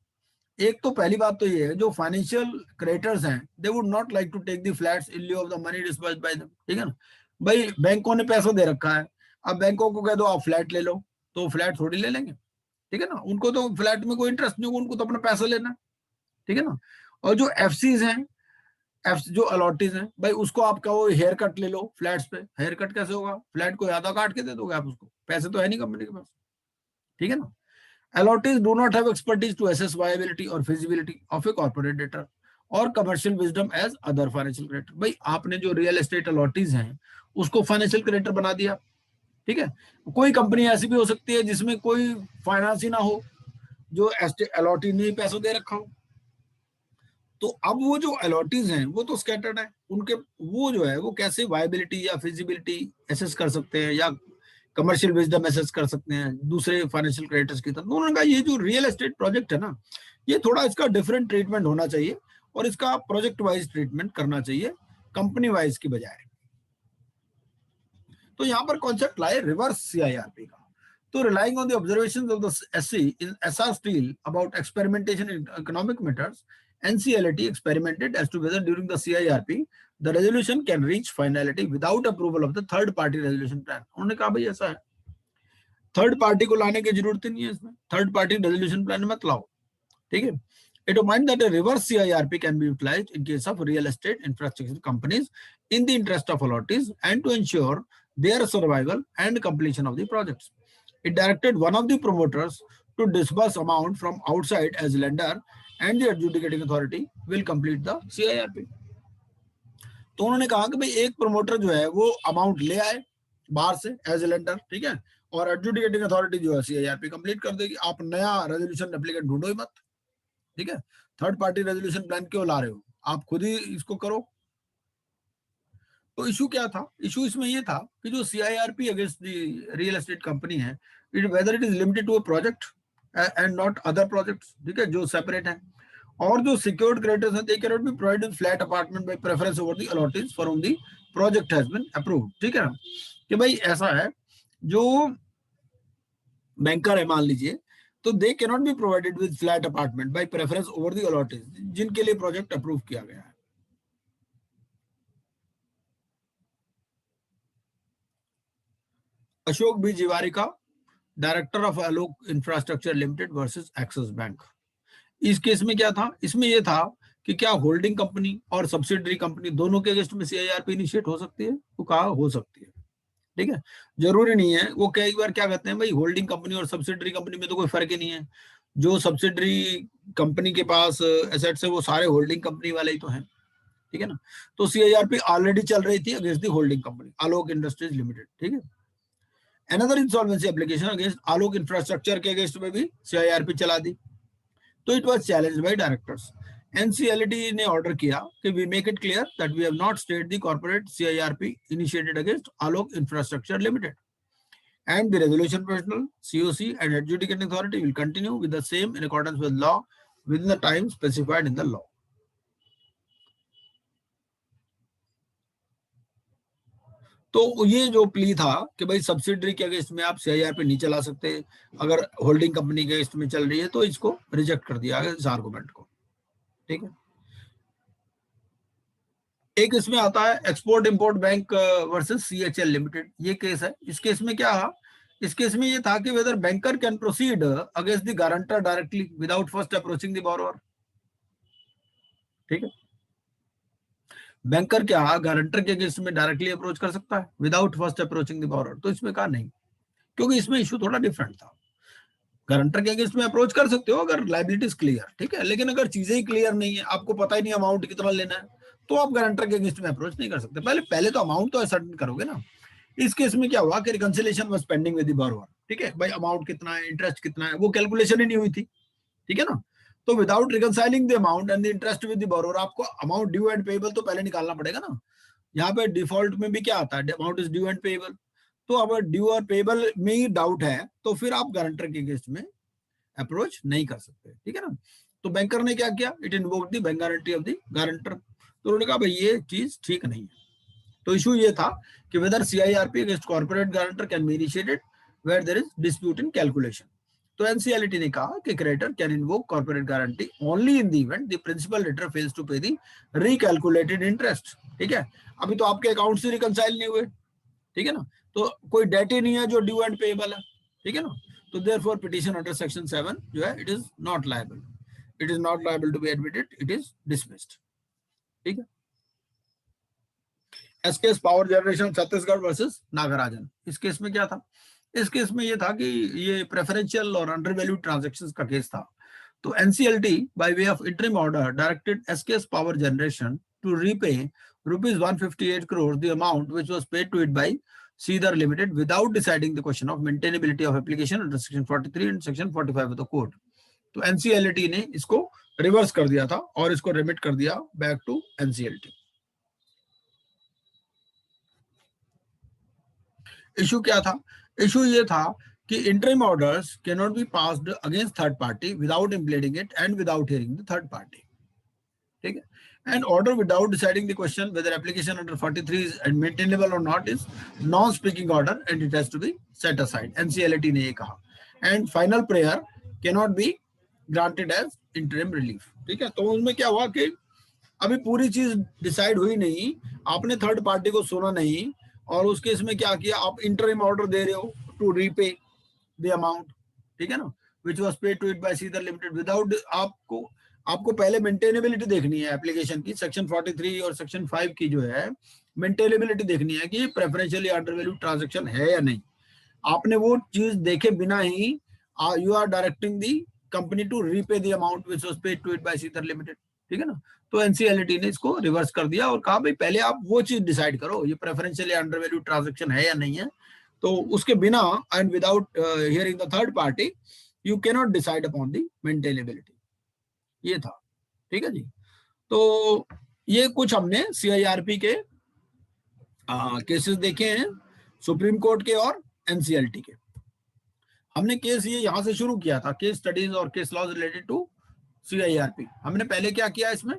एक तो पहली बात तो ये है, जो फाइनेंशियल क्रेडिटर्स हैं they would not like to take the flats in lieu of the money disbursed by them, ठीक है ना। भाई बैंकों ने पैसा दे रखा है, अब बैंकों को कह दो आप फ्लैट ले लो, तो फ्लैट थोड़ी ले लेंगे, ठीक है ना। उनको तो फ्लैट में कोई इंटरेस्ट नहीं होगा, उनको तो अपना पैसा लेना है, ठीक है ना। और जो एफसीज हैं, एफ जो अलॉटीज हैं, भाई उसको आप कहो हेयर कट ले लो फ्लैट्स पे, हेयर कट कैसे होगा, फ्लैट को आधा काट के दे दोगे आप उसको, पैसे तो है नहीं कंपनी के पास, ठीक है ना। Allottees do not have expertise to assess viability or feasibility of a corporate debtor or commercial wisdom as other financial creditor। भाई आपने जो रियल एस्टेट अलॉटीज हैं उसको फाइनेंशियल क्रेडिटर बना दिया, ठीक है। कोई कंपनी ऐसी भी हो सकती है जिसमें कोई फाइनेंस ही ना हो, जो अलॉटी ने पैसा दे रखा हो। तो अब वो जो अलॉटीज हैं वो तो स्कैटर्ड है, उनके वो जो है वो कैसे वायबिलिटी या फिजिबिलिटी एसेस कर सकते हैं या कमर्शियल विजडम एसेस कर सकते हैं दूसरे फाइनेंशियल क्रेडिटर्स की तरह। तो उन्होंने कहा ये जो रियल एस्टेट प्रोजेक्ट है ना, ये थोड़ा इसका डिफरेंट ट्रीटमेंट होना चाहिए और इसका प्रोजेक्ट वाइज ट्रीटमेंट करना चाहिए कंपनी वाइज की बजाय। तो यहाँ पर कॉन्सेप्ट लाए रिवर्स सीआईआरपी का। तो relying on the observations of the SC in SR steel about experimentation in economic matters, NCLT experimented as to whether during the CIRP the resolution can reach finality without approval of the third party resolution plan। उन्होंने कहा भाई ऐसा है, third party को लाने की जरूरत नहीं है, इसमें थर्ड पार्टी रेजोल्यूशन प्लान मत लाओ, ठीक है। It opined that a reverse CIRP can be utilized in case of real estate infrastructure companies in the interest of allottees and to ensure their survival and completion of the projects। It directed one of the promoters to disburse amount from outside as lender and the adjudicating authority will complete the CIRP। तो उन्होंने कहा कि भाई एक promoter जो है वो amount ले आए बाहर से एज ए लेंडर, ठीक है, और एडजुडिकेटिंग अथॉरिटी जो है सीआईआरपी कंप्लीट कर देगी। आप नया रेजोल्यूशन एप्लीकेंट ढूंढो ही मत, ठीक है। थर्ड पार्टी रेजोल्यूशन प्लान क्यों ला रहे हो, आप खुद ही इसको करो। तो इशू क्या था, इशू इसमें ये था कि जो CIRP against the real estate company है, whether it is limited to a project and not other projects, ठीक है, जो सेपरेट हैं। और जो सिक्योर्ड क्रेडिटर्स हैं, they can not be provided flat apartment by preference over the allotted for whom the project has been approved, ठीक है ना। कि भाई ऐसा है, जो बैंकर है मान लीजिए, तो दे can not be provided with flat apartment by preference over the allotted जिनके लिए प्रोजेक्ट अप्रूव किया गया है। अशोक बी जिवारी का, director of Alok infrastructure limited versus axis bank. इस केस में क्या था, इसमें यह था कि क्या होल्डिंग कंपनी और सब्सिडरी कंपनी दोनों के अगेंस्ट में सीआईआरपी इनिशिएट हो सकती है, तो कहा हो सकती है, ठीक है। जरूरी नहीं है, वो कई बार क्या कहते हैं भाई होल्डिंग कंपनी और सब्सिडरी कंपनी में तो कोई फर्क ही नहीं है, जो सब्सिडरी कंपनी के पास एसेट्स है वो सारे होल्डिंग कंपनी वाले ही तो हैं, ठीक है ना। तो सीआईआरपी ऑलरेडी चल रही थी against the holding company Alok industries limited, ठीक है। Another insolvency application against Alok infrastructure के अगेंस्ट में भी सीआईआरपी चला दी, तो it was challenged by directors. NCLT ने ऑर्डर किया कि we make it clear that we have not state the corporate CIRP initiated against Alok infrastructure limited and the resolution professional COC and adjudicating authority will continue with the same in accordance with law within the time specified in the law। तो ये जो plea था कि भाई subsidiary के against में आप CIRP नहीं चला सकते, अगर होल्डिंग कंपनी के अगेंस्ट में चल रही है, तो इसको रिजेक्ट कर दिया गया इस आर्गुमेंट को, ठीक है। एक इसमें आता है export import bank versus CHL limited, ये केस है। इस केस में क्या है, इस केस में ये था कि whether banker can proceed against the guarantor directly without first approaching the borrower, ठीक है। बैंकर क्या गारंटर के अगेंस्ट में डायरेक्टली अप्रोच कर सकता है without first approaching the borrower? तो इसमें कहा नहीं, क्योंकि इसमें इशू थोड़ा डिफरेंट था। गारंटर के अगेंस्ट में अप्रोच कर सकते हो अगर लाइबिलिटीज क्लियर, ठीक है, लेकिन अगर चीजें ही क्लियर नहीं है, आपको पता ही नहीं अमाउंट कितना लेना है, तो आप गारंटर के अगेंस्ट में अप्रोच नहीं कर सकते। पहले तो अमाउंट तो असर्टेन करोगे ना। इस केस में क्या हुआ कि reconciliation was pending with the borrower, ठीक है, भाई अमाउंट कितना है, इंटरेस्ट कितना है, वो कैलकुलेशन ही नहीं हुई थी, ठीक है ना। तो without reconciling the amount and the interest with the borrower, आपको अमाउंट ड्यू एंड पेएबल तो पहले निकालना पड़ेगा ना। यहाँ पे डिफॉल्ट में भी क्या आता है, amount is due and payable. तो अगर ड्यू और पेएबल में ही डाउट है तो फिर आप गारंटर के अगेंस्ट में अप्रोच नहीं कर सकते, ठीक है ना। तो बैंकर ने क्या किया, it invoked the bank guarantee of the guarantor. तो उन्होंने कहा भाई ये चीज ठीक नहीं है। तो इशू ये था कि whether CIRP against corporate guarantor can be initiated where there is dispute in calculation. तो एनसीएलटी ने कहा कि creditor can invoke corporate guarantee only in the event the principal debtor fails to pay the recalculated interest, ठीक है। अभी तो आपके account से रिकंसाइल नहीं हुए, ठीक है ना, तो कोई डेट ही नहीं है जो ड्यू एंड पेएबल है, ठीक है ना। तो देयरफॉर पिटीशन अंडर सेक्शन 7 जो है it is not liable, it is not liable to be admitted, it is dismissed, ठीक है। SKS power generation Chhattisgarh versus Nagarajan, इस केस में क्या था, इस केस में ये था कि ये प्रेफरेंशियल और अंडर वैल्यू ट्रांजैक्शंस का केस था। तो NCLT by way of interim order directed SKS power generation to repay rupees 158 crores the amount which was paid to it by Cedar Limited without deciding the question of maintainability of application under section 43 and section 45 of the code. तो NCLT ने इसको reverse कर दिया था और इसको remit कर दिया बैक टू एनसीएलटी। इशू क्या था, इशू ये था कि interim orders can not be passed against third party without impleading it and without hearing the third party, ठीक है। An order without deciding the question whether application under 43 is maintainable or not is non-speaking order and it has to be set aside. NCLT ने ये कहा। And final prayer cannot be granted as interim relief, ठीक है। तो उसमें क्या हुआ कि अभी पूरी चीज डिसाइड हुई नहीं, आपने थर्ड पार्टी को सुना नहीं, और उस केस में क्या किया, आप इंटरिम ऑर्डर दे रहे हो टू रीपे द अमाउंट, ठीक है ना, which was paid to it by Cedar Limited without आपको पहले मेंटेनेबिलिटी देखनी है एप्लीकेशन की, सेक्शन 43 और सेक्शन 5 की जो है मेंटेनेबिलिटी देखनी है कि प्रेफरेंशियली अंडर वैल्यू ट्रांजैक्शन है या नहीं। आपने वो चीज देखे बिना ही you are directing the company to repay the amount which was paid to it by Cedar limited, ठीक है ना। तो एनसीएलटी ने इसको रिवर्स कर दिया और कहा भाई पहले आप वो चीज डिसाइड करो, ये प्रेफरेंशियली अंडर वैल्यू ट्रांजैक्शन है या नहीं है। तो उसके बिना and without hearing the third party you can not decide upon the maintainability, ये था, ठीक है जी। तो ये कुछ हमने सीआईआरपी के केसेस देखे हैं, सुप्रीम कोर्ट के और एनसीएलटी के। हमने केस ये यहां से शुरू किया था, केस स्टडीज और case laws related to CIRP. हमने पहले क्या किया, इसमें